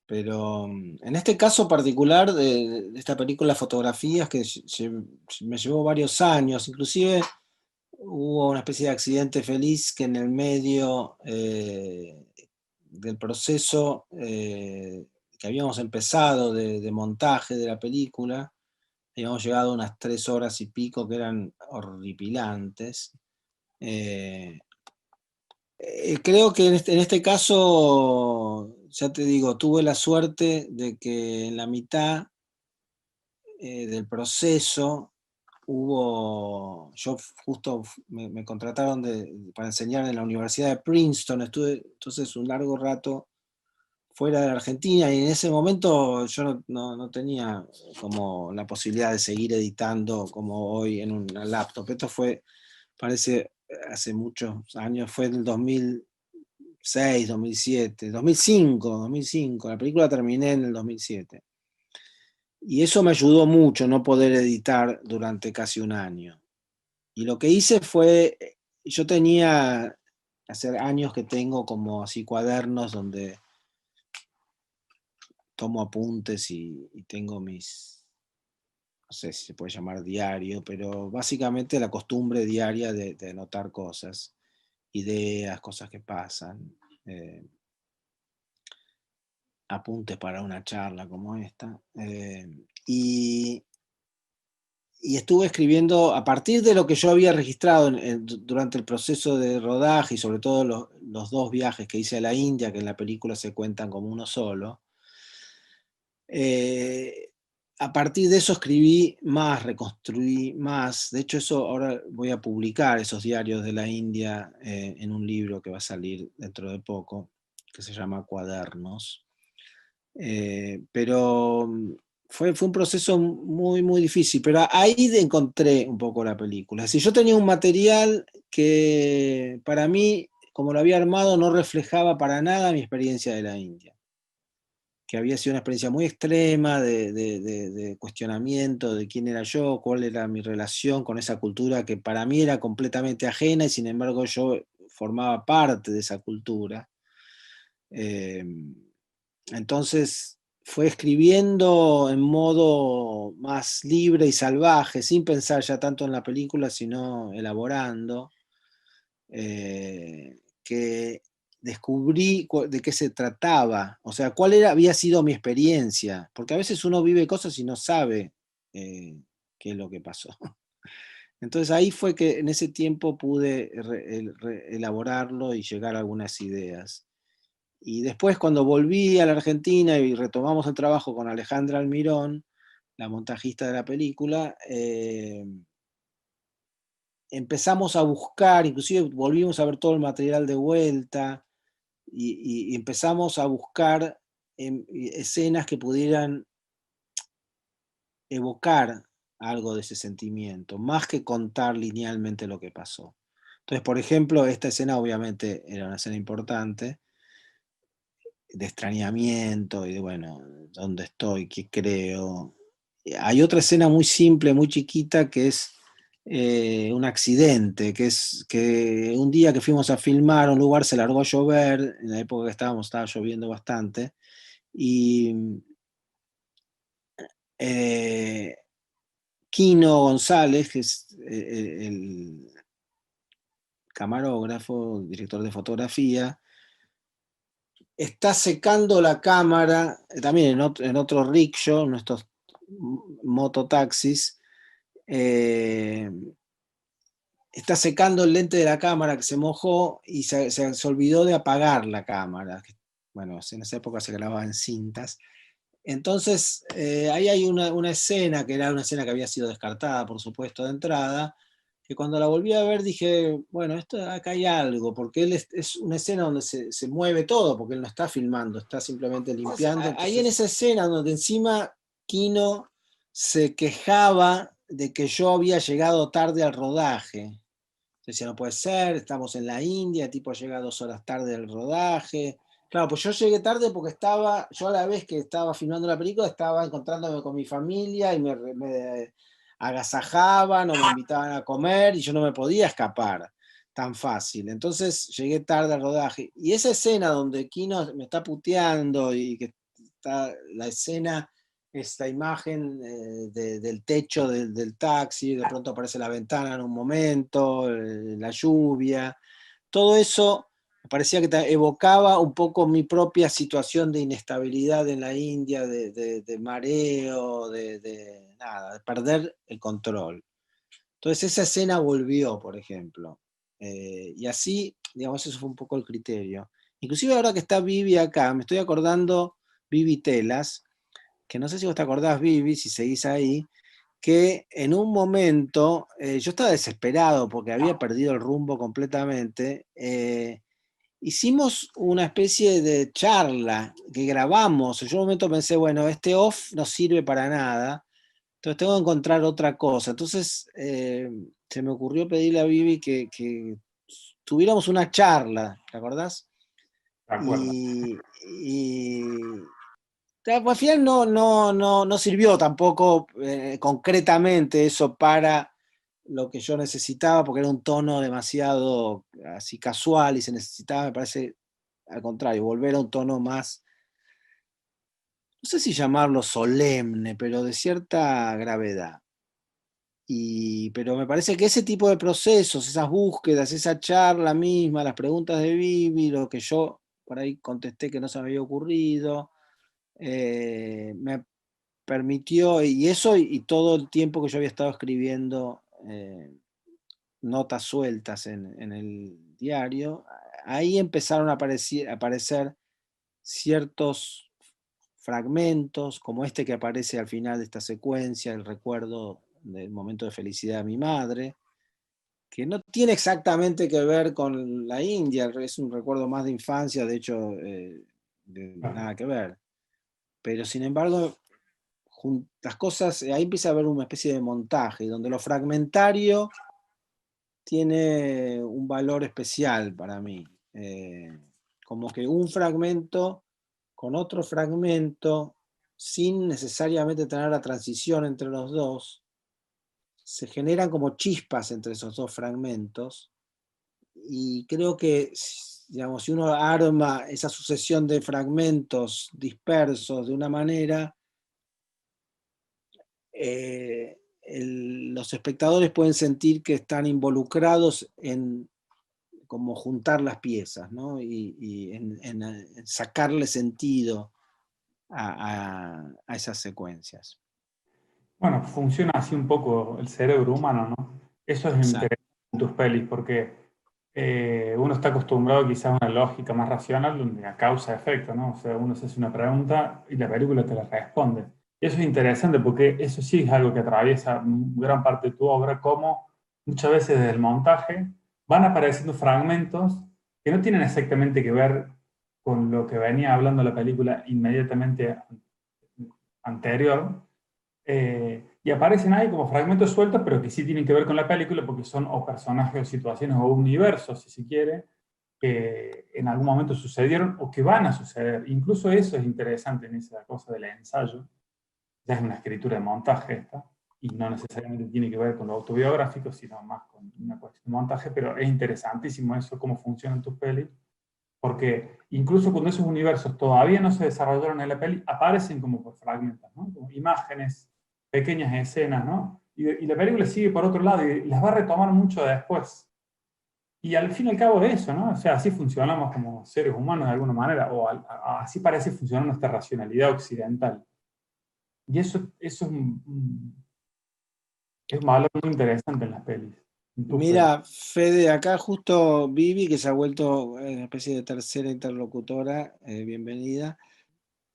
Pero en este caso particular de esta película Fotografías, que me llevó varios años, inclusive hubo una especie de accidente feliz que en el medio del proceso que habíamos empezado de montaje de la película, habíamos llegado a unas 3 horas y pico que eran horripilantes. Creo que en este caso, ya te digo, tuve la suerte de que en la mitad del proceso yo justo me contrataron para enseñar en la Universidad de Princeton, estuve entonces un largo rato fuera de la Argentina y en ese momento yo no tenía como la posibilidad de seguir editando como hoy en una laptop. Esto fue, parece, hace muchos años, fue en el 2006, 2007, 2005, la película terminé en el 2007. Y eso me ayudó mucho, no poder editar durante casi un año. Y lo que hice fue, yo tenía, hace años que tengo como así cuadernos donde tomo apuntes y tengo no sé si se puede llamar diario, pero básicamente la costumbre diaria de anotar cosas, ideas, cosas que pasan. apuntes para una charla como esta. Y estuve escribiendo, a partir de lo que yo había registrado durante el proceso de rodaje, y sobre todo los 2 viajes que hice a la India, que en la película se cuentan como uno solo, a partir de eso escribí más, reconstruí más. De hecho, eso ahora voy a publicar esos diarios de la India en un libro que va a salir dentro de poco, que se llama Cuadernos. Pero fue un proceso muy, muy difícil, pero ahí encontré un poco la película. Si yo tenía un material que para mí, como lo había armado, no reflejaba para nada mi experiencia de la India, que había sido una experiencia muy extrema de cuestionamiento de quién era yo, cuál era mi relación con esa cultura que para mí era completamente ajena y sin embargo yo formaba parte de esa cultura. Entonces fue escribiendo en modo más libre y salvaje, sin pensar ya tanto en la película, sino elaborando, que descubrí de qué se trataba, o sea, había sido mi experiencia, porque a veces uno vive cosas y no sabe qué es lo que pasó. Entonces ahí fue que en ese tiempo pude elaborarlo y llegar a algunas ideas. Y después cuando volví a la Argentina y retomamos el trabajo con Alejandra Almirón, la montajista de la película, empezamos a buscar, inclusive volvimos a ver todo el material de vuelta y empezamos a buscar escenas que pudieran evocar algo de ese sentimiento, más que contar linealmente lo que pasó. Entonces, por ejemplo, esta escena obviamente era una escena importante, de extrañamiento y de, bueno, ¿dónde estoy? ¿Qué creo? Hay otra escena muy simple, muy chiquita, que es un accidente, que es que un día que fuimos a filmar a un lugar se largó a llover, en la época que estaba lloviendo bastante, y Quino González, que es el camarógrafo, director de fotografía, está secando la cámara, también en otro rickshaw, nuestros mototaxis, está secando el lente de la cámara que se mojó y se olvidó de apagar la cámara. Bueno, en esa época se grababa en cintas. Entonces, ahí hay una escena, que era una escena que había sido descartada, por supuesto, de entrada, que cuando la volví a ver dije, bueno, acá hay algo, porque él es una escena donde se mueve todo, porque él no está filmando, está simplemente limpiando. Entonces, ahí en esa escena donde encima Quino se quejaba de que yo había llegado tarde al rodaje. Decía, no puede ser, estamos en la India, el tipo llega 2 horas tarde al rodaje. Claro, pues yo llegué tarde porque yo a la vez que estaba filmando la película estaba encontrándome con mi familia y me agasajaban o me invitaban a comer y yo no me podía escapar tan fácil. Entonces llegué tarde al rodaje. Y esa escena donde Kino me está puteando y que está la escena, esta imagen del techo del taxi, de pronto aparece la ventana en un momento, la lluvia, todo eso me parecía que evocaba un poco mi propia situación de inestabilidad en la India, de mareo, nada, de perder el control. Entonces esa escena volvió, por ejemplo. Y así, digamos, eso fue un poco el criterio. Inclusive ahora que está Vivi acá, me estoy acordando, Vivi Telas, que no sé si vos te acordás, Vivi, si seguís ahí, que en un momento yo estaba desesperado porque había perdido el rumbo completamente. Hicimos una especie de charla que grabamos. Yo en un momento pensé, bueno, este off no sirve para nada, entonces tengo que encontrar otra cosa. Entonces se me ocurrió pedirle a Vivi que tuviéramos una charla, ¿te acordás? De acuerdo. Y al final no sirvió tampoco concretamente eso para lo que yo necesitaba, porque era un tono demasiado así casual y se necesitaba, me parece, al contrario, volver a un tono más, no sé si llamarlo solemne, pero de cierta gravedad. Pero me parece que ese tipo de procesos, esas búsquedas, esa charla misma, las preguntas de Vivi, lo que yo por ahí contesté que no se me había ocurrido, me permitió, y eso y todo el tiempo que yo había estado escribiendo notas sueltas en el diario, ahí empezaron a aparecer ciertos fragmentos, como este que aparece al final de esta secuencia, el recuerdo del momento de felicidad de mi madre, que no tiene exactamente que ver con la India, es un recuerdo más de infancia, de hecho, nada que ver. Pero sin embargo, las cosas, ahí empieza a haber una especie de montaje, donde lo fragmentario tiene un valor especial para mí. Como que un fragmento con otro fragmento, sin necesariamente tener la transición entre los dos, se generan como chispas entre esos dos fragmentos, y creo que, digamos, si uno arma esa sucesión de fragmentos dispersos de una manera, los espectadores pueden sentir que están involucrados en como juntar las piezas, ¿no? Y en sacarle sentido a esas secuencias. Bueno, funciona así un poco el cerebro humano, ¿no? Eso es Exacto. interesante en tus pelis, porque uno está acostumbrado quizás a una lógica más racional, donde a causa-efecto, ¿no? O sea, uno se hace una pregunta y la película te la responde. Y eso es interesante porque eso sí es algo que atraviesa gran parte de tu obra, como muchas veces desde el montaje van apareciendo fragmentos que no tienen exactamente que ver con lo que venía hablando la película inmediatamente anterior, y aparecen ahí como fragmentos sueltos, pero que sí tienen que ver con la película porque son o personajes o situaciones o universos, si se quiere, que en algún momento sucedieron o que van a suceder. Incluso eso es interesante en esa cosa del ensayo. Ya es una escritura de montaje esta, y no necesariamente tiene que ver con lo autobiográfico, sino más con una cuestión de montaje, pero es interesantísimo eso, cómo funcionan tus pelis, porque incluso cuando esos universos todavía no se desarrollaron en la peli, aparecen como por fragmentos, ¿no? Como imágenes, pequeñas escenas, ¿no? Y la película sigue por otro lado y las va a retomar mucho después. Y al fin y al cabo de eso, ¿no? O sea, así funcionamos como seres humanos de alguna manera, o así parece funcionar nuestra racionalidad occidental. Y eso es es un valor muy interesante en las pelis. Mira, Fede, acá justo Vivi, que se ha vuelto una especie de tercera interlocutora, bienvenida.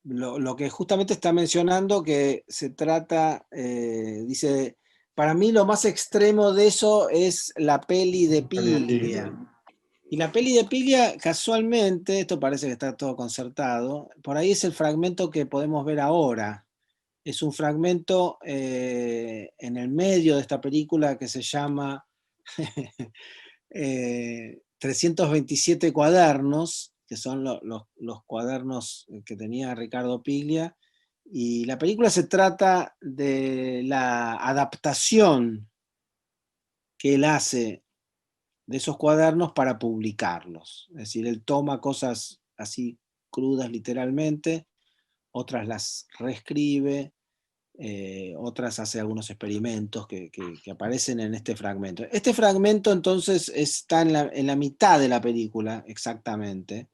Lo que justamente está mencionando, que se trata, dice, para mí lo más extremo de eso es la peli de Piglia. Y la peli de Piglia, casualmente, esto parece que está todo concertado, por ahí es el fragmento que podemos ver ahora. Es un fragmento en el medio de esta película que se llama 327 cuadernos, que son los cuadernos que tenía Ricardo Piglia, y la película se trata de la adaptación que él hace de esos cuadernos para publicarlos. Es decir, él toma cosas así crudas literalmente, otras las reescribe, otras hace algunos experimentos que aparecen en este fragmento. Este fragmento entonces está en la mitad de la película, exactamente.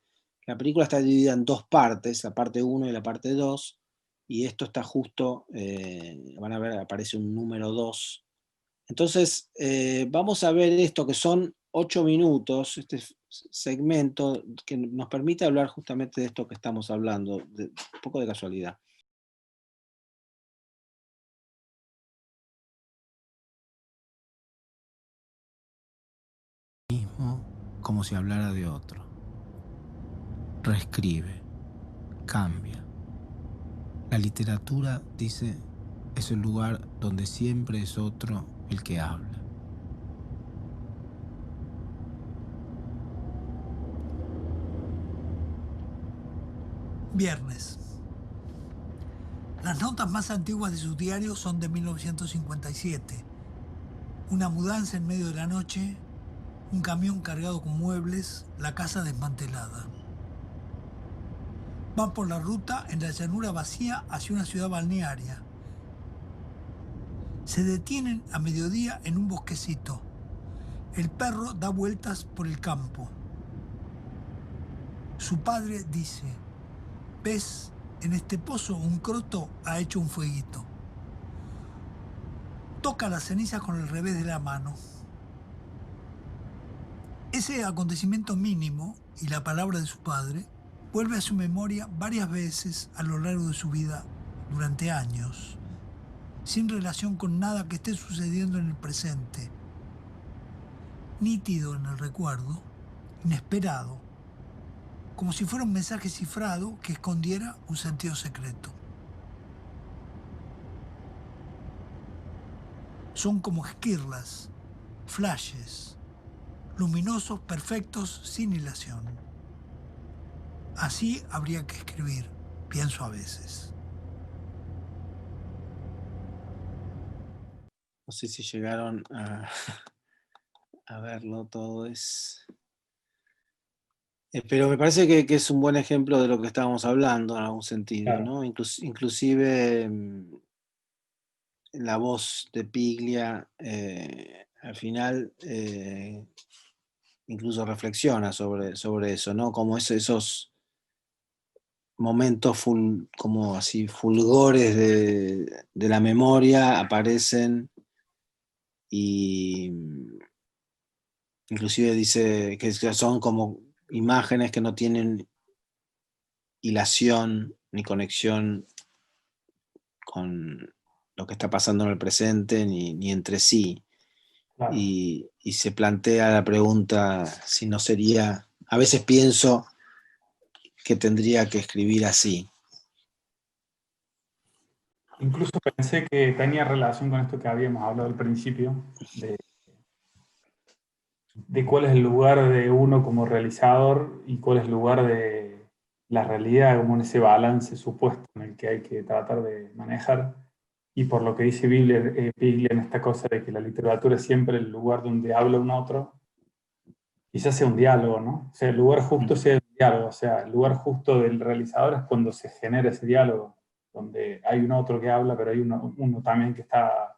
La película está dividida en dos partes, la parte 1 y la parte 2, y esto está justo, van a ver, aparece un número 2. Entonces, vamos a ver esto que son 8 minutos, este segmento que nos permite hablar justamente de esto que estamos hablando, un poco de casualidad. Mismo como si hablara de otro. Reescribe, cambia. La literatura, dice, es el lugar donde siempre es otro el que habla. Viernes. Las notas más antiguas de su diario son de 1957. Una mudanza en medio de la noche, un camión cargado con muebles, la casa desmantelada. Van por la ruta en la llanura vacía hacia una ciudad balnearia. Se detienen a mediodía en un bosquecito. El perro da vueltas por el campo. Su padre dice: ¿ves? en este pozo un croto ha hecho un fueguito. Toca las cenizas con el revés de la mano. Ese acontecimiento mínimo y la palabra de su padre vuelve a su memoria varias veces a lo largo de su vida durante años, sin relación con nada que esté sucediendo en el presente, nítido en el recuerdo, inesperado, como si fuera un mensaje cifrado que escondiera un sentido secreto. Son como esquirlas, flashes, luminosos, perfectos, sin hilación. Así habría que escribir, pienso a veces. No sé si llegaron a verlo todo. Pero me parece que es un buen ejemplo de lo que estábamos hablando en algún sentido, Claro. ¿no? Inclusive la voz de Piglia al final incluso reflexiona sobre eso, ¿no? Como esos momentos como así fulgores de la memoria aparecen y inclusive dice que son como imágenes que no tienen hilación ni conexión con lo que está pasando en el presente ni entre sí. Claro. Y se plantea la pregunta si no sería, a veces pienso que tendría que escribir así. Incluso pensé que tenía relación con esto que habíamos hablado al principio, de cuál es el lugar de uno como realizador y cuál es el lugar de la realidad, como en ese balance supuesto en el que hay que tratar de manejar. Y por lo que dice Piglia en esta cosa de que la literatura es siempre el lugar donde habla un otro, quizás sea un diálogo, ¿no? O sea, el lugar justo sea el diálogo, o sea, el lugar justo del realizador es cuando se genera ese diálogo, donde hay un otro que habla, pero hay uno también que está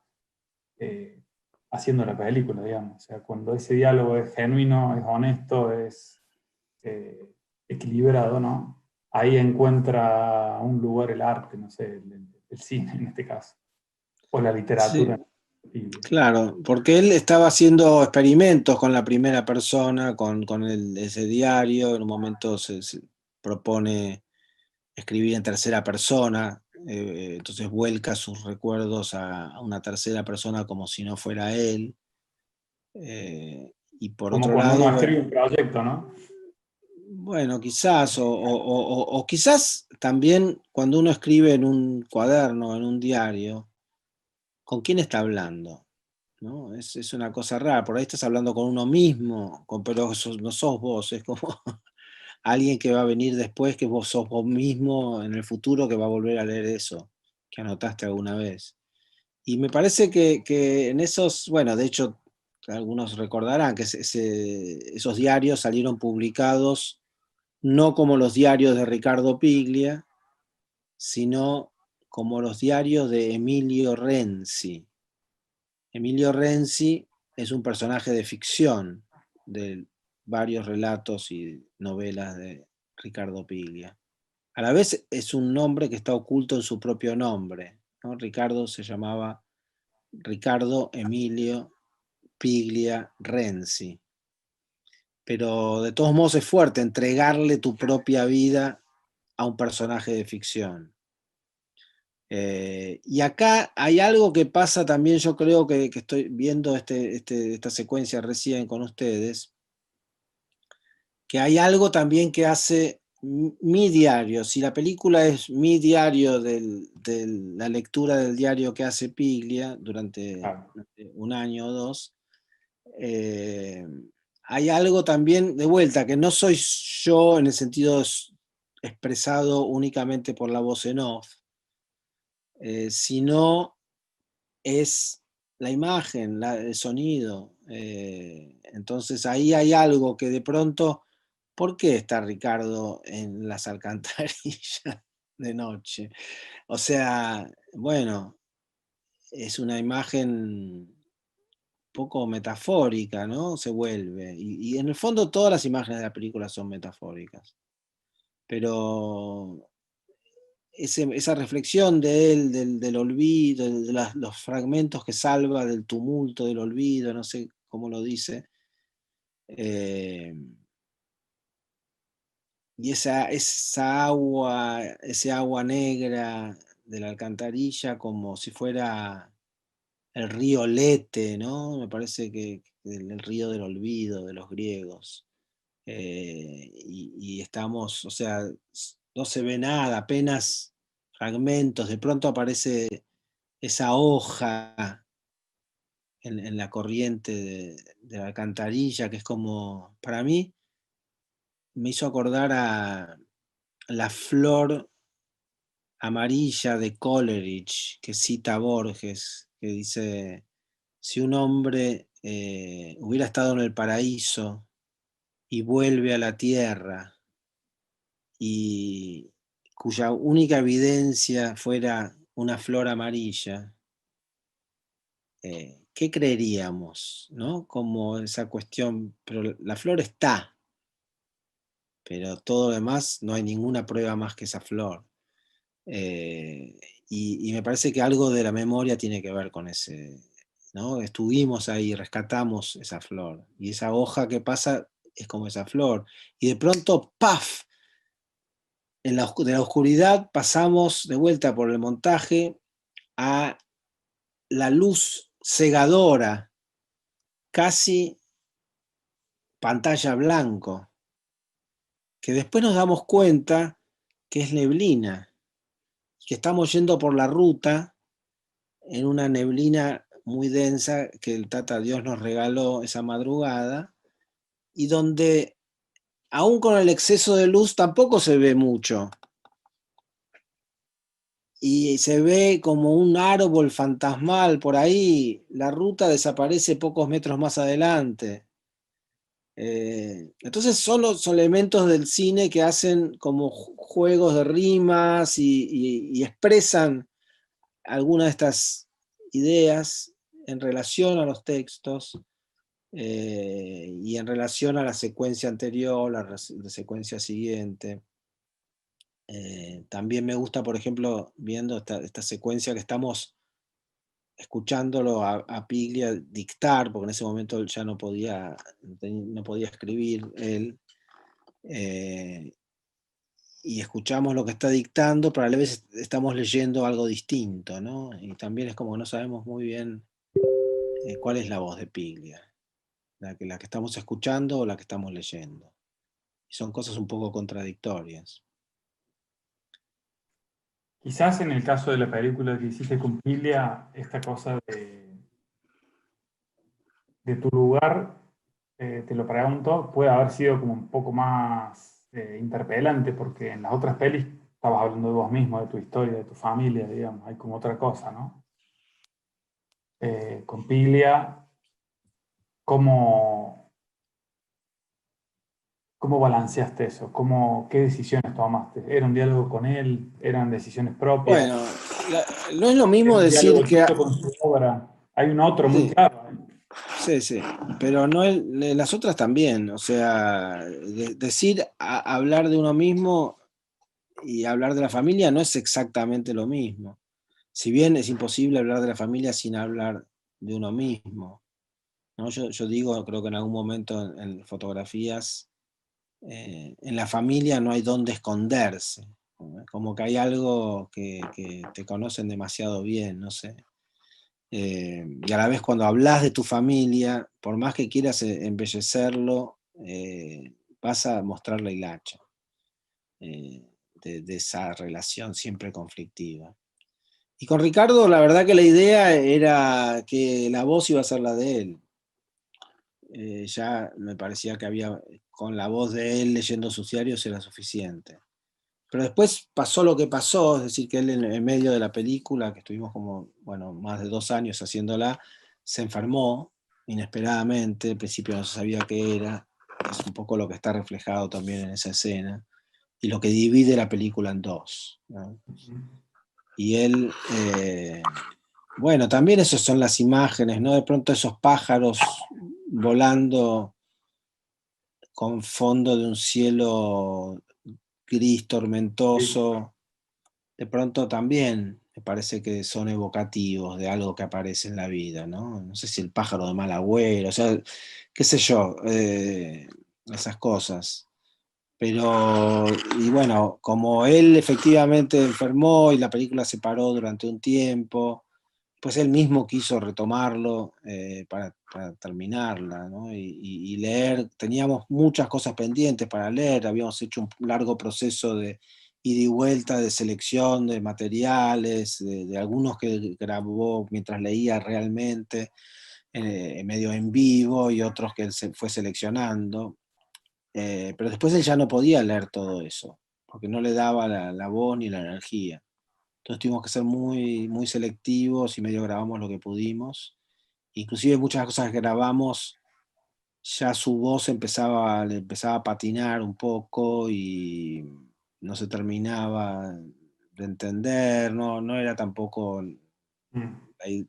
haciendo la película, digamos. O sea, cuando ese diálogo es genuino, es honesto, es equilibrado, ¿no? Ahí encuentra un lugar el arte, no sé, el cine en este caso, o la literatura. Sí, claro, porque él estaba haciendo experimentos con la primera persona, con ese diario, en un momento se propone escribir en tercera persona, entonces vuelca sus recuerdos a una tercera persona como si no fuera él. Y por Como otro cuando uno lado, escribe un proyecto, ¿no? bueno, quizás, o quizás también cuando uno escribe en un cuaderno, en un diario, ¿con quién está hablando? ¿No? Es una cosa rara, por ahí estás hablando con uno mismo, pero no sos vos, es como alguien que va a venir después, que vos sos vos mismo en el futuro, que va a volver a leer eso que anotaste alguna vez. Y me parece que en esos, bueno, de hecho, algunos recordarán que esos diarios salieron publicados no como los diarios de Ricardo Piglia, sino como los diarios de Emilio Renzi. Emilio Renzi es un personaje de ficción de varios relatos y novelas de Ricardo Piglia. A la vez es un nombre que está oculto en su propio nombre, ¿no? Ricardo se llamaba Ricardo Emilio Piglia Renzi. Pero de todos modos es fuerte entregarle tu propia vida a un personaje de ficción. Y acá hay algo que pasa también, yo creo que estoy viendo esta secuencia recién con ustedes, que hay algo también que hace mi diario. Si la película es mi diario de la lectura del diario que hace Piglia durante un año o dos, hay algo también de vuelta, que no soy yo en el sentido expresado únicamente por la voz en off, sino es la imagen, el sonido. Entonces ahí hay algo que de pronto, ¿por qué está Ricardo en las alcantarillas de noche? O sea, bueno, es una imagen poco metafórica, ¿no? Se vuelve. Y en el fondo todas las imágenes de la película son metafóricas. Pero esa reflexión de él, del olvido, de los fragmentos que salva del tumulto del olvido, no sé cómo lo dice. Y esa agua, ese agua negra de la alcantarilla, como si fuera el río Lete, ¿no? Me parece que el río del olvido de los griegos. Y estamos, o sea, no se ve nada, apenas fragmentos, de pronto aparece esa hoja en la corriente de la alcantarilla, que es como, para mí, me hizo acordar a la flor amarilla de Coleridge, que cita a Borges, que dice, si un hombre hubiera estado en el paraíso y vuelve a la tierra, y cuya única evidencia fuera una flor amarilla, ¿qué creeríamos? ¿No? Como esa cuestión, pero la flor está, pero todo lo demás no hay ninguna prueba más que esa flor. Y me parece que algo de la memoria tiene que ver con ese, ¿no? Estuvimos ahí, rescatamos esa flor, y esa hoja que pasa es como esa flor, y de pronto, ¡paf! De la oscuridad pasamos de vuelta por el montaje a la luz cegadora, casi pantalla blanco, que después nos damos cuenta que es neblina, que estamos yendo por la ruta en una neblina muy densa que el Tata Dios nos regaló esa madrugada, y donde aún con el exceso de luz tampoco se ve mucho. Y se ve como un árbol fantasmal por ahí, la ruta desaparece pocos metros más adelante. Entonces son los elementos del cine que hacen como juegos de rimas y expresan algunas de estas ideas en relación a los textos y en relación a la secuencia anterior, la secuencia siguiente. También me gusta, por ejemplo, viendo esta secuencia que estamos escuchándolo a Piglia dictar, porque en ese momento él ya no podía escribir él, y escuchamos lo que está dictando, pero a la vez estamos leyendo algo distinto, ¿no? Y también es como que no sabemos muy bien cuál es la voz de Piglia, la que estamos escuchando o la que estamos leyendo. Y son cosas un poco contradictorias. Quizás en el caso de la película que hiciste con Piglia, esta cosa de tu lugar, te lo pregunto, puede haber sido como un poco más interpelante, porque en las otras pelis estabas hablando de vos mismo, de tu historia, de tu familia, digamos, hay como otra cosa, ¿no? Con Piglia, ¿cómo balanceaste eso? ¿Qué decisiones tomaste? ¿Era un diálogo con él? ¿Eran decisiones propias? Bueno, no es lo mismo ¿Era un decir diálogo que... tuyo con su obra? Hay un otro muy Sí, claro. sí, pero no las otras también, o sea, decir, hablar de uno mismo y hablar de la familia no es exactamente lo mismo. Si bien es imposible hablar de la familia sin hablar de uno mismo, ¿no? Yo digo, creo que en algún momento en fotografías, en la familia no hay dónde esconderse, ¿no? Como que hay algo que te conocen demasiado bien, no sé. Y a la vez cuando hablas de tu familia, por más que quieras embellecerlo, vas a mostrar la hilacha de esa relación siempre conflictiva. Y con Ricardo, la verdad que la idea era que la voz iba a ser la de él. Ya me parecía que con la voz de él leyendo sus diarios era suficiente. Pero después pasó lo que pasó, es decir, que él en medio de la película, que estuvimos como, bueno, más de 2 años haciéndola, se enfermó inesperadamente, al principio no se sabía qué era, es un poco lo que está reflejado también en esa escena, y lo que divide la película en dos, ¿no? Y él, bueno, también esas son las imágenes, ¿no? De pronto esos pájaros volando con fondo de un cielo gris tormentoso, de pronto también me parece que son evocativos de algo que aparece en la vida, ¿no? No sé si el pájaro de mal agüero, o sea, qué sé yo, esas cosas. Pero, y bueno, como él efectivamente enfermó y la película se paró durante un tiempo, pues él mismo quiso retomarlo para terminarla, ¿no? Y leer, teníamos muchas cosas pendientes para leer, habíamos hecho un largo proceso de ida y vuelta, de selección de materiales, de algunos que grabó mientras leía realmente, medio en vivo, y otros que él se fue seleccionando. Pero después él ya no podía leer todo eso, porque no le daba la voz ni la energía. Entonces tuvimos que ser muy, muy selectivos y medio grabamos lo que pudimos. Inclusive muchas cosas que grabamos, ya su voz le empezaba a patinar un poco y no se terminaba de entender, no era tampoco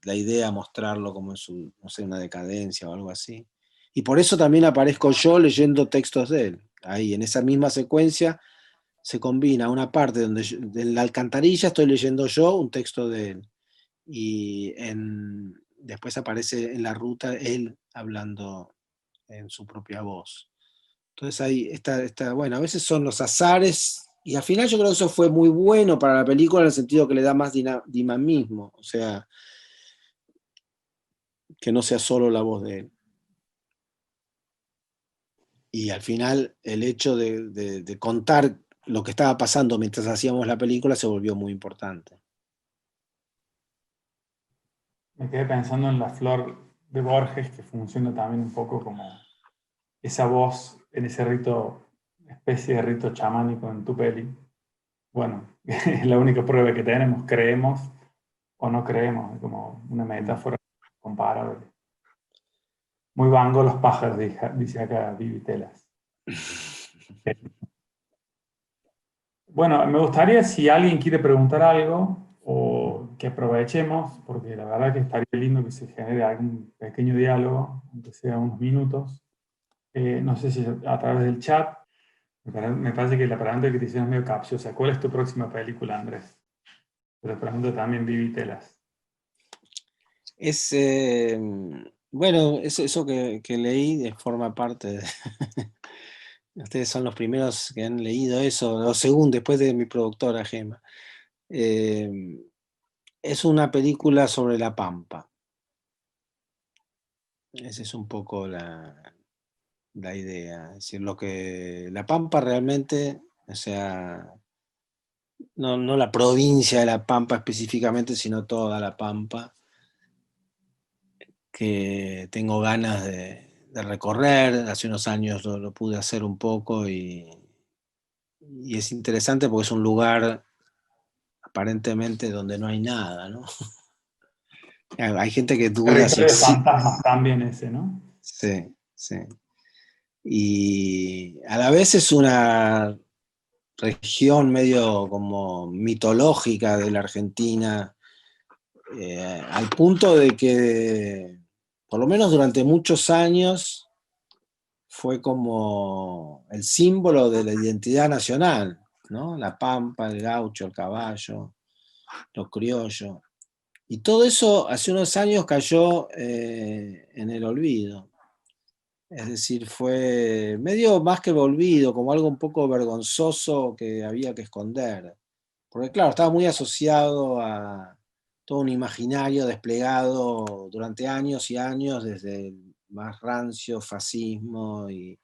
la idea mostrarlo como en su, no sé, una decadencia o algo así. Y por eso también aparezco yo leyendo textos de él. Ahí, en esa misma secuencia, se combina una parte donde en la alcantarilla estoy leyendo yo un texto de él. Y después aparece en la ruta él hablando en su propia voz. Entonces ahí bueno, a veces son los azares, y al final yo creo que eso fue muy bueno para la película en el sentido que le da más dinamismo, o sea, que no sea solo la voz de él. Y al final el hecho de contar lo que estaba pasando mientras hacíamos la película se volvió muy importante. Me quedé pensando en la flor de Borges, que funciona también un poco como esa voz en ese rito, especie de rito chamánico en tu peli. Bueno, es la única prueba que tenemos, creemos o no creemos, es como una metáfora comparable. Muy vango los pájaros, dice acá Vivi Telas. Bueno, me gustaría, si alguien quiere preguntar algo, o que aprovechemos, porque la verdad que estaría lindo que se genere algún pequeño diálogo, aunque sea unos minutos. No sé si a través del chat. Me parece que la pregunta que te hicieron es medio capciosa. ¿Cuál es tu próxima película, Andrés? Te lo pregunto también Vivi Telas. Bueno, eso que leí forma parte de... Ustedes son los primeros que han leído eso, o según, después de mi productora Gema. Es una película sobre la Pampa. Esa es un poco la idea. Es decir, la Pampa realmente, o sea, no la provincia de La Pampa específicamente, sino toda La Pampa, que tengo ganas de recorrer. Hace unos años lo pude hacer un poco y es interesante porque es un lugar aparentemente donde no hay nada, ¿no? Hay gente que duda si Territorio de existe. fantasmas también ese, ¿no? Sí, sí. Y a la vez es una región medio como mitológica de la Argentina, al punto de que, por lo menos durante muchos años, fue como el símbolo de la identidad nacional, ¿no? La pampa, el gaucho, el caballo, los criollos. Y todo eso hace unos años cayó en el olvido. Es decir, fue medio más que olvido, como algo un poco vergonzoso que había que esconder. Porque claro, estaba muy asociado a todo un imaginario desplegado durante años y años, desde el más rancio fascismo y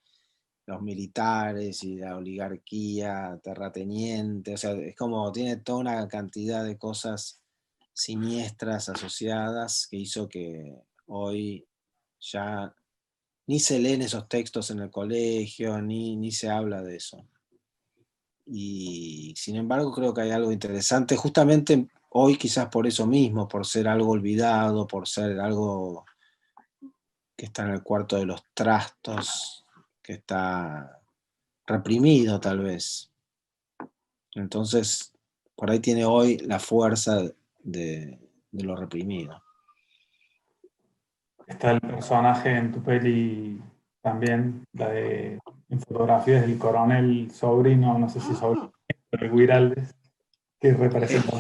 los militares y la oligarquía terrateniente. O sea, es como tiene toda una cantidad de cosas siniestras asociadas que hizo que hoy ya ni se leen esos textos en el colegio, ni se habla de eso. Y sin embargo creo que hay algo interesante, justamente hoy quizás por eso mismo, por ser algo olvidado, por ser algo que está en el cuarto de los trastos, que está reprimido tal vez. Entonces, por ahí tiene hoy la fuerza de lo reprimido. Está el personaje en tu peli también, en fotografías del coronel sobrino, no sé si sobrino, pero Guiraldes. que representa.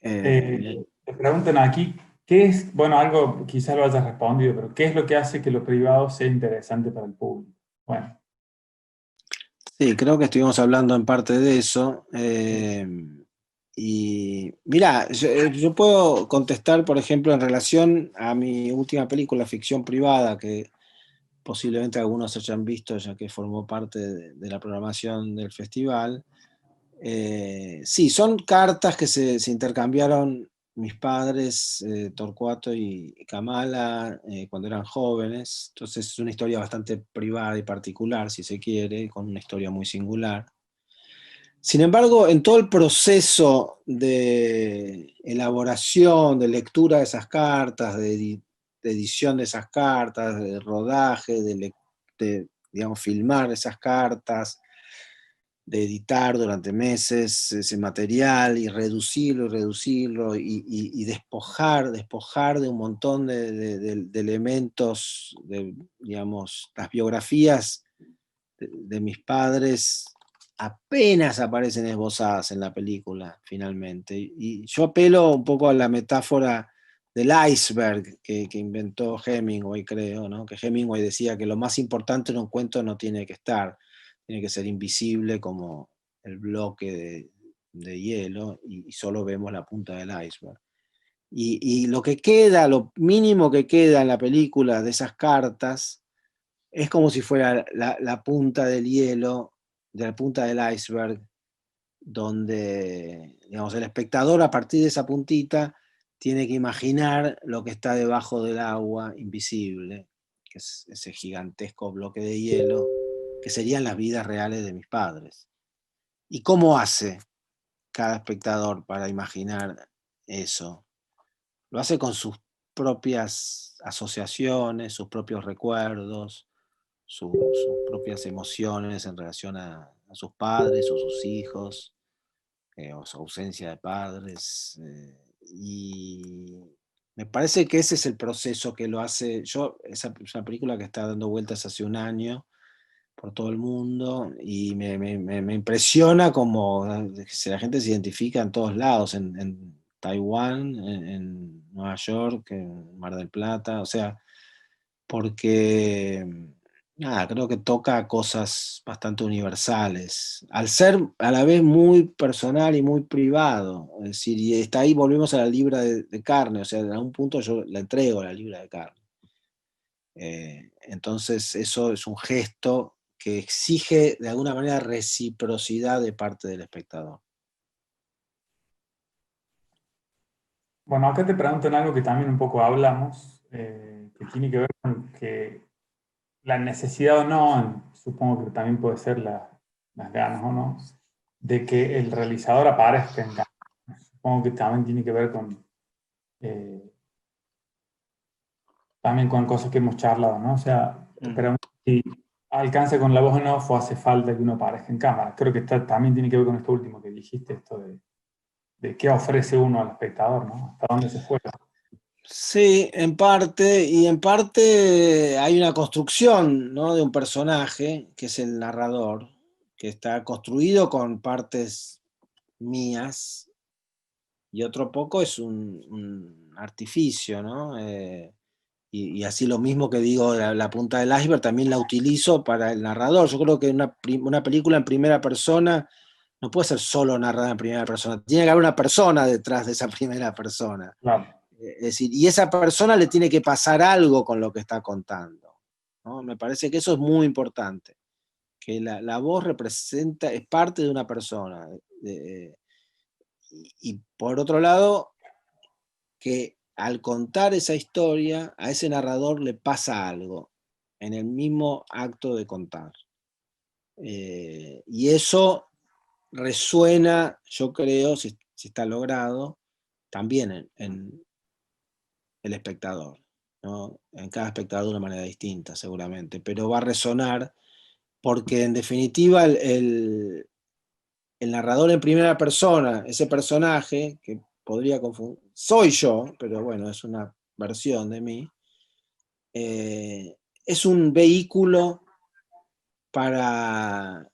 Eh, Te preguntan aquí, ¿qué es, bueno, algo quizás lo hayas respondido, pero ¿qué es lo que hace que lo privado sea interesante para el público? Bueno, sí, creo que estuvimos hablando en parte de eso. Y mira, yo puedo contestar, por ejemplo, en relación a mi última película, Ficción Privada, que posiblemente algunos hayan visto, ya que formó parte de la programación del festival. Sí, son cartas que se intercambiaron mis padres, Torcuato y Kamala, cuando eran jóvenes. Entonces es una historia bastante privada y particular, si se quiere, con una historia muy singular. Sin embargo, en todo el proceso de elaboración, de lectura de esas cartas, de edición de esas cartas, de rodaje, de, digamos, filmar esas cartas, de editar durante meses ese material y reducirlo y despojar de un montón de elementos, digamos, las biografías de mis padres apenas aparecen esbozadas en la película, finalmente. Y yo apelo un poco a la metáfora del iceberg que inventó Hemingway, creo, ¿no? Que Hemingway decía que lo más importante en un cuento no tiene que estar, tiene que ser invisible como el bloque de hielo y solo vemos la punta del iceberg. Y lo que queda, lo mínimo que queda en la película de esas cartas, es como si fuera la punta del hielo, de la punta del iceberg, donde, digamos, el espectador a partir de esa puntita tiene que imaginar lo que está debajo del agua invisible, que es ese gigantesco bloque de hielo, que serían las vidas reales de mis padres. ¿Y cómo hace cada espectador para imaginar eso? Lo hace con sus propias asociaciones, sus propios recuerdos, sus propias emociones en relación a sus padres o sus hijos, o su ausencia de padres. Y me parece que ese es el proceso que lo hace. Esa es una película que está dando vueltas hace un año por todo el mundo y me impresiona como la gente se identifica en todos lados, en Taiwán, en Nueva York, en Mar del Plata, o sea, porque nada, creo que toca cosas bastante universales, al ser a la vez muy personal y muy privado. Es decir, y está ahí, volvemos a la libra de carne, o sea, en algún punto yo la entrego la libra de carne. Entonces eso es un gesto que exige de alguna manera reciprocidad de parte del espectador. bueno, acá te preguntan algo que también un poco hablamos, que tiene que ver con que la necesidad o no, supongo que también puede ser las ganas o no, de que el realizador aparezca en cámara. Supongo que también tiene que ver con, eh, también con cosas que hemos charlado, ¿no? O sea, te pregunto si alcanza con la voz en off o hace falta que uno aparezca en cámara. Creo que también tiene que ver con esto último que dijiste, esto de qué ofrece uno al espectador, ¿no? Hasta dónde se juega. Sí, en parte, y en parte hay una construcción, ¿no?, de un personaje, que es el narrador, que está construido con partes mías, y otro poco es un artificio, ¿no? Y así lo mismo que digo, la punta del iceberg también la utilizo para el narrador. Yo creo que una película en primera persona no puede ser solo narrada en primera persona, tiene que haber una persona detrás de esa primera persona. Claro. Es decir, y esa persona le tiene que pasar algo con lo que está contando, ¿no? Me parece que eso es muy importante, que la voz representa, es parte de una persona. Y por otro lado, que al contar esa historia, a ese narrador le pasa algo en el mismo acto de contar. Y eso resuena, yo creo, si está logrado, también en el espectador, ¿no? En cada espectador de una manera distinta, seguramente, pero va a resonar porque en definitiva el narrador en primera persona, ese personaje, que podría confundir, soy yo, pero bueno, es una versión de mí, es un vehículo para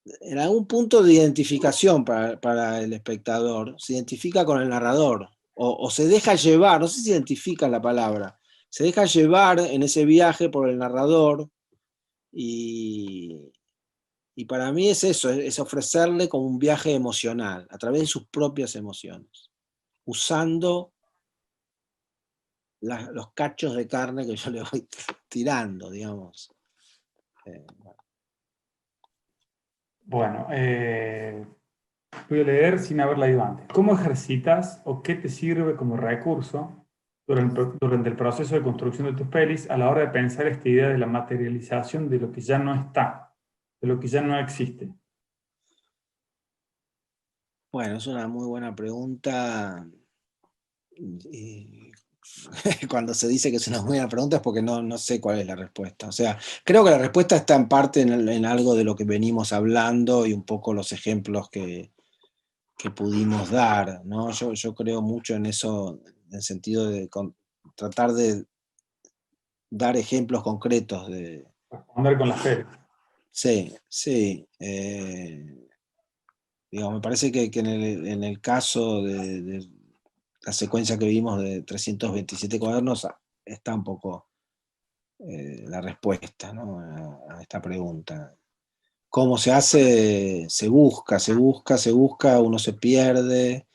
en algún punto de identificación para el espectador, se identifica con el narrador, o se deja llevar, no sé si identifica la palabra, se deja llevar en ese viaje por el narrador, y para mí es eso, es ofrecerle como un viaje emocional, a través de sus propias emociones, usando los cachos de carne que yo le voy tirando, digamos. Bueno, voy a leer sin haberla leído antes. ¿Cómo ejercitas o qué te sirve como recurso durante el proceso de construcción de tus pelis a la hora de pensar esta idea de la materialización de lo que ya no está, de lo que ya no existe? Bueno, es una muy buena pregunta. Y cuando se dice que es una buena pregunta es porque no sé cuál es la respuesta. O sea, creo que la respuesta está en parte en algo de lo que venimos hablando y un poco los ejemplos que pudimos dar, ¿no? Yo creo mucho en eso, en el sentido de tratar de dar ejemplos concretos de... Responder con las pelis. Sí, sí. Digamos, me parece que en el caso de la secuencia que vimos de 327 cuadernos está un poco la respuesta, ¿no? A esta pregunta. ¿Cómo se hace? Se busca, uno se pierde.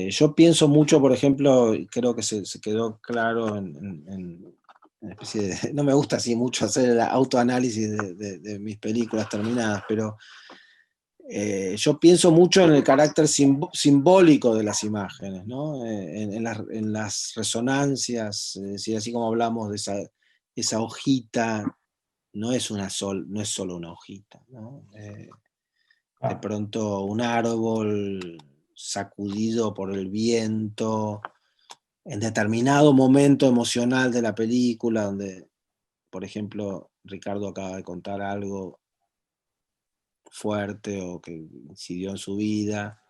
Yo pienso mucho, por ejemplo, y creo que se quedó claro en una especie de... No me gusta así mucho hacer el autoanálisis de mis películas terminadas, pero yo pienso mucho en el carácter simbólico de las imágenes, ¿no? En las resonancias, es decir, así como hablamos de esa hojita, no es solo una hojita, ¿no? De pronto un árbol sacudido por el viento, en determinado momento emocional de la película, donde, por ejemplo, Ricardo acaba de contar algo fuerte o que incidió en su vida,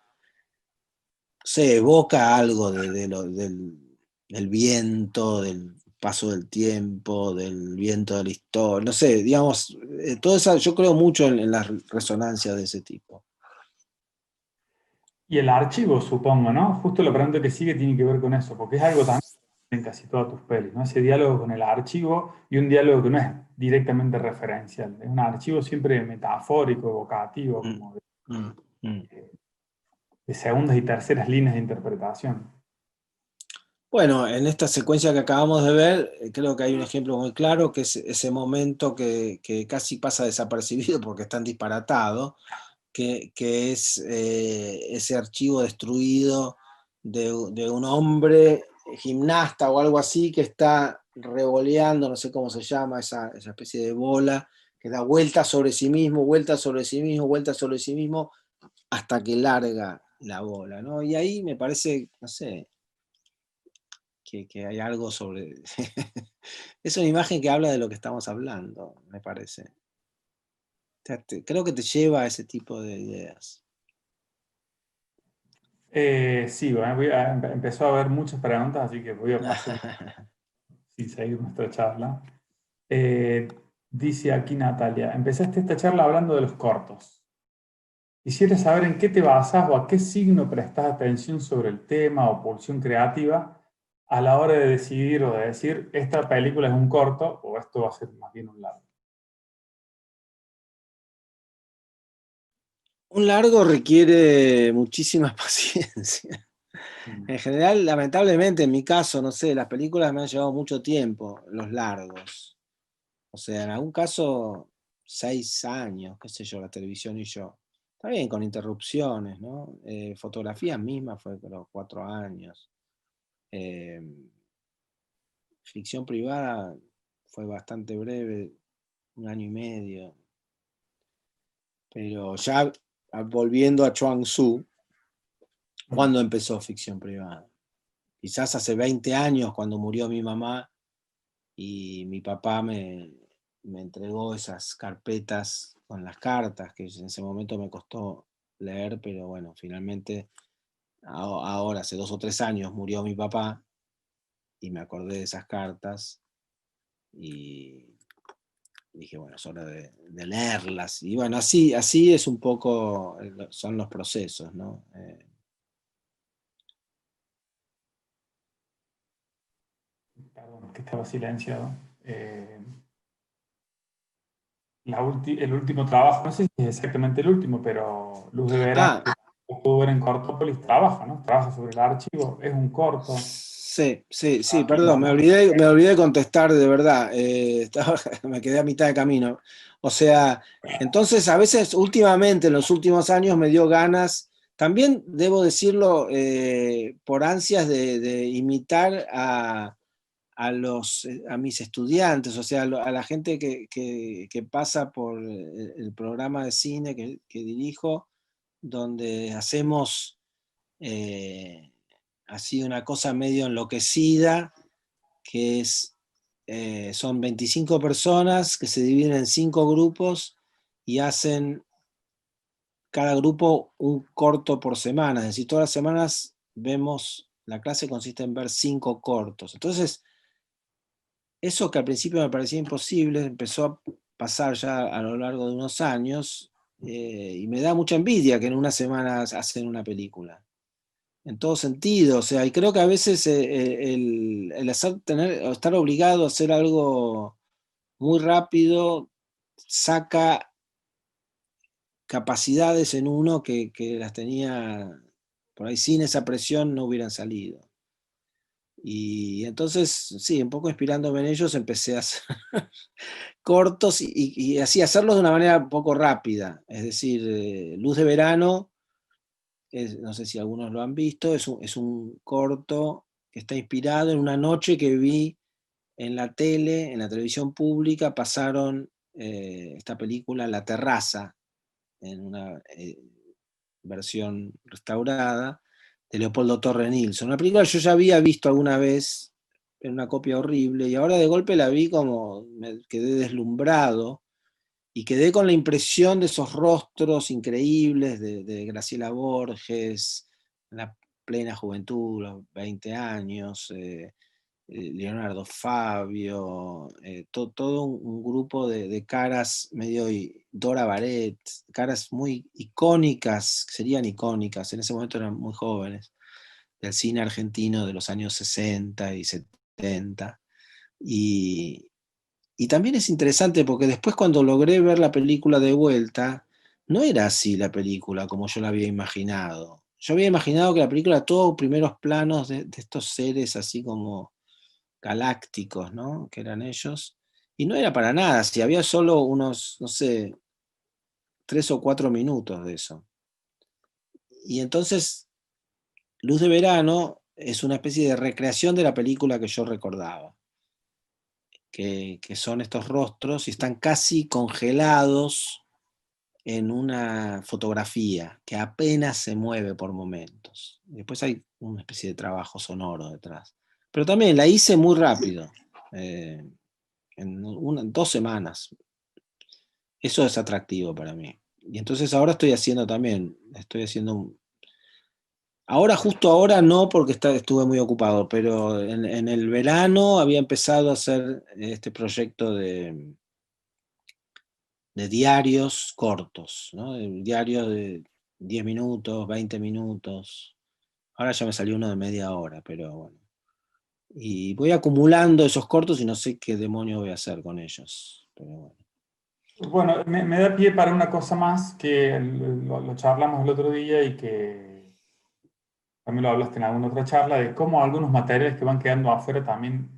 se evoca algo del viento, del paso del tiempo, del viento de la historia, no sé, digamos, todo eso, yo creo mucho en las resonancias de ese tipo. Y el archivo, supongo, ¿no? Justo la pregunta que sigue tiene que ver con eso, porque es algo también en casi todas tus pelis, ¿no? Ese diálogo con el archivo y un diálogo que no es directamente referencial, es un archivo siempre metafórico, evocativo, como de segundas y terceras líneas de interpretación. Bueno, en esta secuencia que acabamos de ver, creo que hay un ejemplo muy claro, que es ese momento que casi pasa desapercibido porque es tan disparatado, que es ese archivo destruido de un hombre gimnasta o algo así que está revoleando, no sé cómo se llama, esa especie de bola que da vueltas sobre sí mismo, vueltas sobre sí mismo, vueltas sobre sí mismo, hasta que larga la bola, ¿no? Y ahí me parece, no sé, que hay algo sobre... Es una imagen que habla de lo que estamos hablando, me parece. Creo que te lleva a ese tipo de ideas. Sí, bueno, empezó a haber muchas preguntas, así que voy a pasar sin seguir nuestra charla. Dice aquí Natalia, empezaste esta charla hablando de los cortos. Quisiera saber en qué te basas o a qué signo prestas atención sobre el tema o pulsión creativa a la hora de decidir o de decir esta película es un corto o esto va a ser más bien un largo. Un largo requiere muchísima paciencia. En general, lamentablemente, en mi caso, no sé, las películas me han llevado mucho tiempo, los largos. O sea, en algún caso, 6 años, qué sé yo, la televisión y yo. Está bien, con interrupciones, ¿no? Fotografía misma fue, creo, 4 años. Ficción privada fue bastante breve, 1 año y medio. Pero ya volviendo a Chuang Tzu, ¿cuándo empezó ficción privada? Quizás hace 20 años, cuando murió mi mamá y mi papá me entregó esas carpetas con las cartas, que en ese momento me costó leer, pero bueno, finalmente, ahora, hace 2 o 3 años, murió mi papá y me acordé de esas cartas y dije, bueno, es hora de leerlas. Y bueno, así es un poco, son los procesos, ¿no? Perdón, que estaba silenciado. El último trabajo, no sé si es exactamente el último, pero Luz de Verano, Ah, que pudo ver en Cortópolis, trabaja, ¿no? Trabaja sobre el archivo, es un corto. sí, Tranquilo, perdón, ¿no? me olvidé de contestar de verdad. Me quedé a mitad de camino. O sea, entonces a veces últimamente, en los últimos años, me dio ganas, también debo decirlo, por ansias de imitar a mis estudiantes, o sea, a la gente que pasa por el programa de cine que dirijo, donde hacemos así una cosa medio enloquecida, que son 25 personas que se dividen en 5 grupos y hacen cada grupo un corto por semana, es decir, todas las semanas la clase consiste en ver 5 cortos. Entonces, eso que al principio me parecía imposible, empezó a pasar ya a lo largo de unos años, y me da mucha envidia que en unas semanas hacen una película. En todo sentido, o sea, y creo que a veces el o estar obligado a hacer algo muy rápido saca capacidades en uno que las tenía por ahí sin esa presión no hubieran salido. Y entonces, sí, un poco inspirándome en ellos, empecé a hacer cortos y así hacerlos de una manera un poco rápida. Es decir, Luz de Verano, no sé si algunos lo han visto, es un corto que está inspirado en una noche que vi en la tele, en la televisión pública, pasaron esta película La Terraza, en una versión restaurada, de Leopoldo Torre Nilsson. Una película que yo ya había visto alguna vez en una copia horrible, y ahora de golpe la vi como me quedé deslumbrado, y quedé con la impresión de esos rostros increíbles de Graciela Borges, en la plena juventud, los 20 años, Leonardo Fabio, todo un grupo de caras medio Dora Baret, caras muy icónicas, serían icónicas, en ese momento eran muy jóvenes, del cine argentino de los años 60 y 70. Y, y también es interesante porque después cuando logré ver la película de vuelta, no era así la película como yo la había imaginado. Yo había imaginado que la película, todos primeros planos de estos seres así como galácticos, ¿no? Que eran ellos. Y no era para nada, si había solo unos, no sé, 3 o 4 minutos de eso. Y entonces, Luz de Verano es una especie de recreación de la película que yo recordaba. Que son estos rostros y están casi congelados en una fotografía que apenas se mueve por momentos. Después hay una especie de trabajo sonoro detrás. Pero también la hice muy rápido, en 2 semanas. Eso es atractivo para mí. Y entonces ahora estoy haciendo ahora, justo ahora no, porque estuve muy ocupado, pero en el verano había empezado a hacer este proyecto de diarios cortos, ¿no? De diarios de 10 minutos, 20 minutos. Ahora ya me salió uno de media hora, pero bueno. Y voy acumulando esos cortos y no sé qué demonio voy a hacer con ellos. Pero bueno. Bueno, me da pie para una cosa más que lo charlamos el otro día y que también lo hablaste en alguna otra charla, de cómo algunos materiales que van quedando afuera también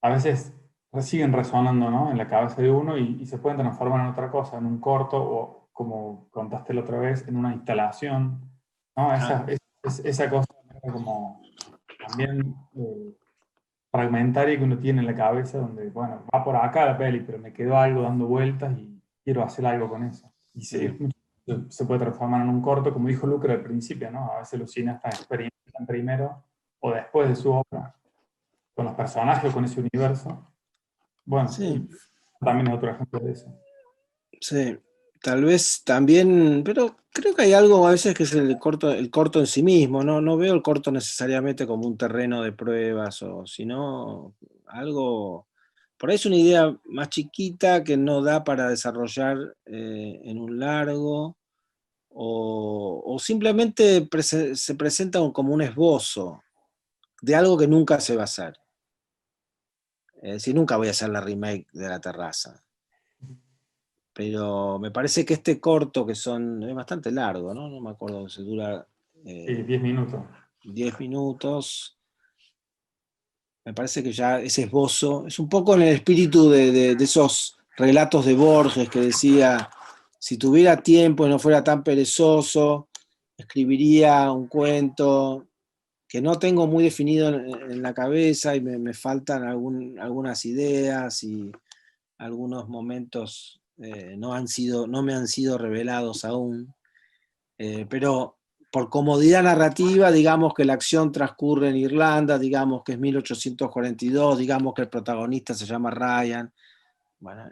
a veces siguen resonando, ¿no? En la cabeza de uno y se pueden transformar en otra cosa, en un corto o, como contaste la otra vez, en una instalación, ¿no? Esa cosa como también fragmentaria que uno tiene en la cabeza, donde, bueno, va por acá la peli, pero me quedó algo dando vueltas y quiero hacer algo con eso. Y se puede transformar en un corto, como dijo Lucre al principio, ¿no? A veces los cineastas experimentan primero o después de su obra, con los personajes, con ese universo. Bueno, Sí, también es otro ejemplo de eso. sí. Tal vez también, pero creo que hay algo a veces que es el corto en sí mismo, ¿no? No veo el corto necesariamente como un terreno de pruebas, o sino algo. por ahí es una idea más chiquita que no da para desarrollar en un largo, o simplemente se presenta como un esbozo de algo que nunca se va a hacer. Es decir, nunca voy a hacer la remake de La Terraza. Pero me parece que este corto, es bastante largo, ¿no? No me acuerdo, se dura 10 minutos. 10 minutos. Me parece que ya ese esbozo es un poco en el espíritu de esos relatos de Borges que decía, si tuviera tiempo y no fuera tan perezoso, escribiría un cuento que no tengo muy definido en la cabeza y me faltan algunas ideas y algunos momentos no me han sido revelados aún, pero por comodidad narrativa, digamos que la acción transcurre en Irlanda, digamos que es 1842, digamos que el protagonista se llama Ryan, bueno,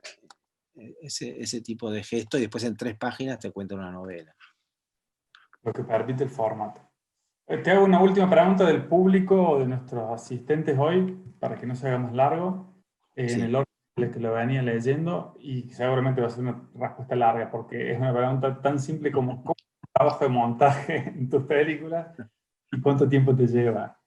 ese tipo de gesto, y después en 3 páginas te cuenta una novela. Lo que permite el formato. Te hago una última pregunta del público o de nuestros asistentes hoy, para que no se haga más largo, Sí. en el orden en el que lo venía leyendo, y seguramente va a ser una respuesta larga, porque es una pregunta tan simple como ¿cómo es el trabajo de montaje en tus películas y cuánto tiempo te lleva?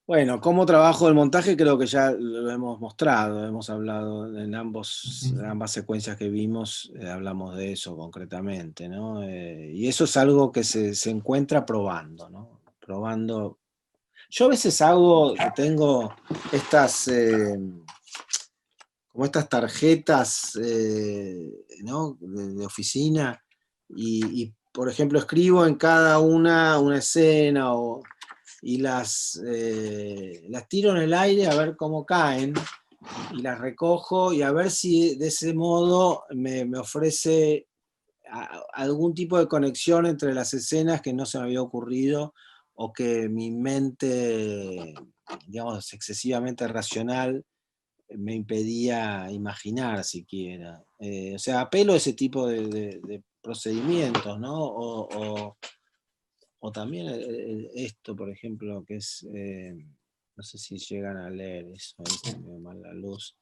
Bueno, cómo trabajo el montaje creo que ya lo hemos mostrado, hemos hablado en ambas secuencias que vimos, hablamos de eso concretamente, ¿no? Y eso es algo que se encuentra probando, ¿no? Probando. Yo a veces tengo estas, como estas tarjetas, ¿no? de oficina, y, por ejemplo, escribo en cada una escena y las tiro en el aire a ver cómo caen, y las recojo y a ver si de ese modo me ofrece algún tipo de conexión entre las escenas que no se me había ocurrido o que mi mente, digamos, excesivamente racional me impedía imaginar siquiera. O sea, apelo a ese tipo de procedimientos, ¿no? O también esto, por ejemplo, que es, no sé si llegan a leer eso, ahí se me va mal la luz.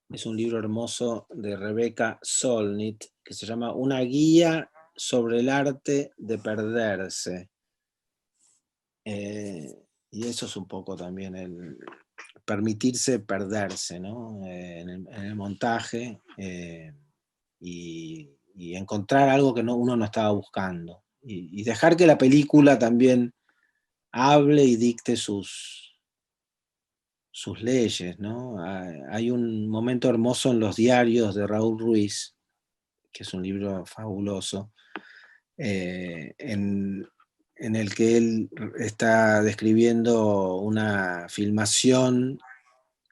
Es un libro hermoso de Rebecca Solnit que se llama Una guía sobre el arte de perderse. Y eso es un poco también el permitirse perderse, ¿no? En el montaje y encontrar algo que uno no estaba buscando. Y dejar que la película también hable y dicte sus leyes, ¿no? Hay un momento hermoso en Los diarios de Raúl Ruiz, que es un libro fabuloso, en el que él está describiendo una filmación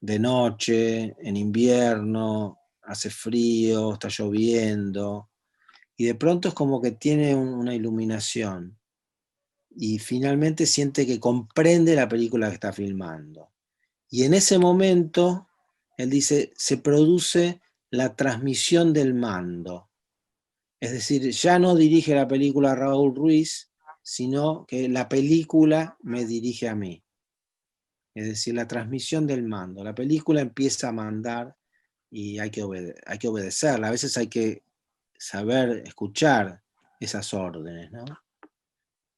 de noche, en invierno, hace frío, está lloviendo, y de pronto es como que tiene una iluminación, y finalmente siente que comprende la película que está filmando. Y en ese momento, él dice, se produce la transmisión del mando. Es decir, ya no dirige la película Raúl Ruiz, sino que la película me dirige a mí. Es decir, la transmisión del mando. La película empieza a mandar y hay que obedecerla. A veces hay que saber escuchar esas órdenes, ¿no?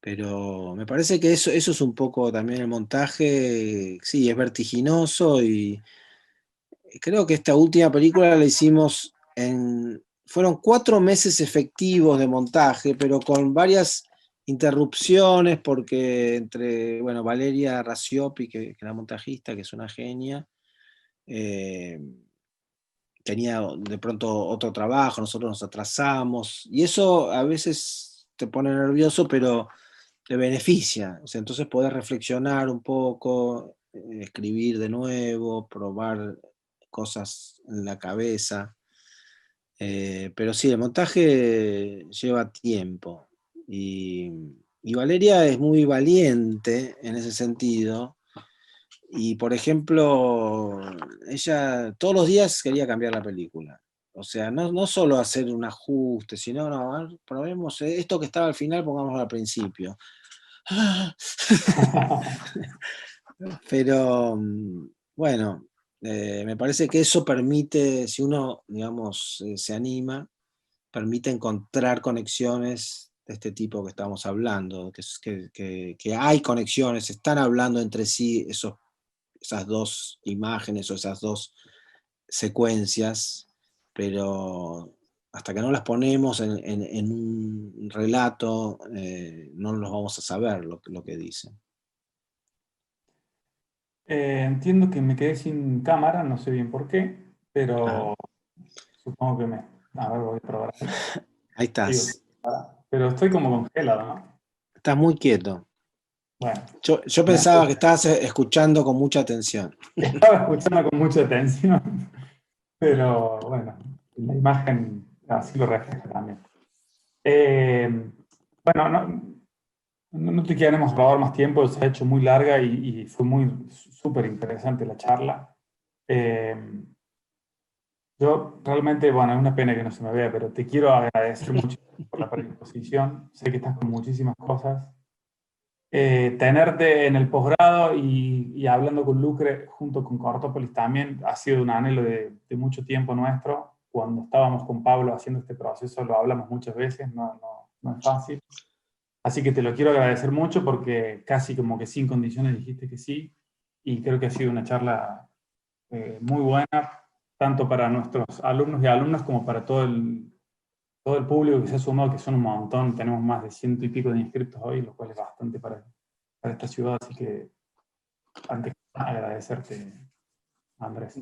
Pero me parece que eso es un poco también el montaje. Sí, es vertiginoso, y creo que esta última película la hicimos fueron 4 meses efectivos de montaje, pero con varias interrupciones, porque entre, bueno, Valeria Rasiopi, que es la montajista, que es una genia, tenía de pronto otro trabajo, nosotros nos atrasamos, y eso a veces te pone nervioso, pero te beneficia. O sea, entonces podés reflexionar un poco, escribir de nuevo, probar cosas en la cabeza. Pero sí, el montaje lleva tiempo. Y Valeria es muy valiente en ese sentido. Y, por ejemplo, ella todos los días quería cambiar la película. O sea, no solo hacer un ajuste, sino, no, a ver, probemos esto que estaba al final, pongámoslo al principio. Pero, bueno, Me parece que eso permite, si uno, digamos, se anima, permite encontrar conexiones de este tipo que estamos hablando, que hay conexiones, están hablando entre sí esas dos imágenes o esas dos secuencias, pero hasta que no las ponemos en un relato, no los vamos a saber lo que dicen. Entiendo que me quedé sin cámara, no sé bien por qué, pero supongo que me... A ver, voy a probar. Ahí estás. Sí, pero estoy como congelado, ¿no? Estás muy quieto. Bueno. Yo pensaba que estabas escuchando con mucha atención. Estaba escuchando con mucha atención, pero bueno, la imagen así lo refleja también. Bueno, no te queremos robar más tiempo, se ha hecho muy larga y fue súper interesante la charla. Yo realmente, bueno, es una pena que no se me vea, pero te quiero agradecer mucho por la predisposición. Sé que estás con muchísimas cosas. Tenerte en el posgrado y hablando con Lucre junto con Cortópolis también ha sido un anhelo de mucho tiempo nuestro. Cuando estábamos con Pablo haciendo este proceso lo hablamos muchas veces, no es fácil. Así que te lo quiero agradecer mucho porque casi como que sin condiciones dijiste que sí y creo que ha sido una charla muy buena, tanto para nuestros alumnos y alumnas como para todo el público que se ha sumado, que son un montón. Tenemos más de 100 y pico de inscritos hoy, lo cual es bastante para esta ciudad, así que antes que nada, agradecerte, Andrés.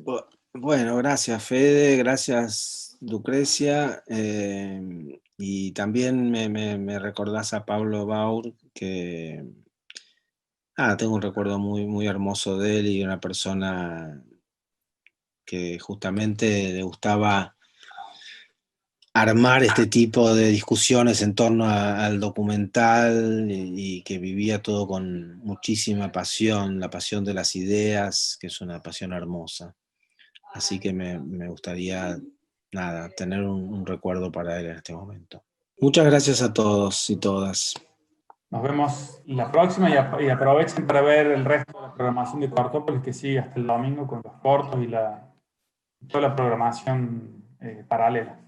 Bueno, gracias Fede, gracias Lucrecia, y también me recordás a Pablo Baur, que tengo un recuerdo muy, muy hermoso de él y una persona que justamente le gustaba armar este tipo de discusiones en torno al documental y que vivía todo con muchísima pasión, la pasión de las ideas, que es una pasión hermosa. Así que me gustaría, tener un recuerdo para él en este momento. Muchas gracias a todos y todas. Nos vemos la próxima y aprovechen para ver el resto de la programación de Cortópolis que sigue hasta el domingo con los cortos y toda la programación paralela.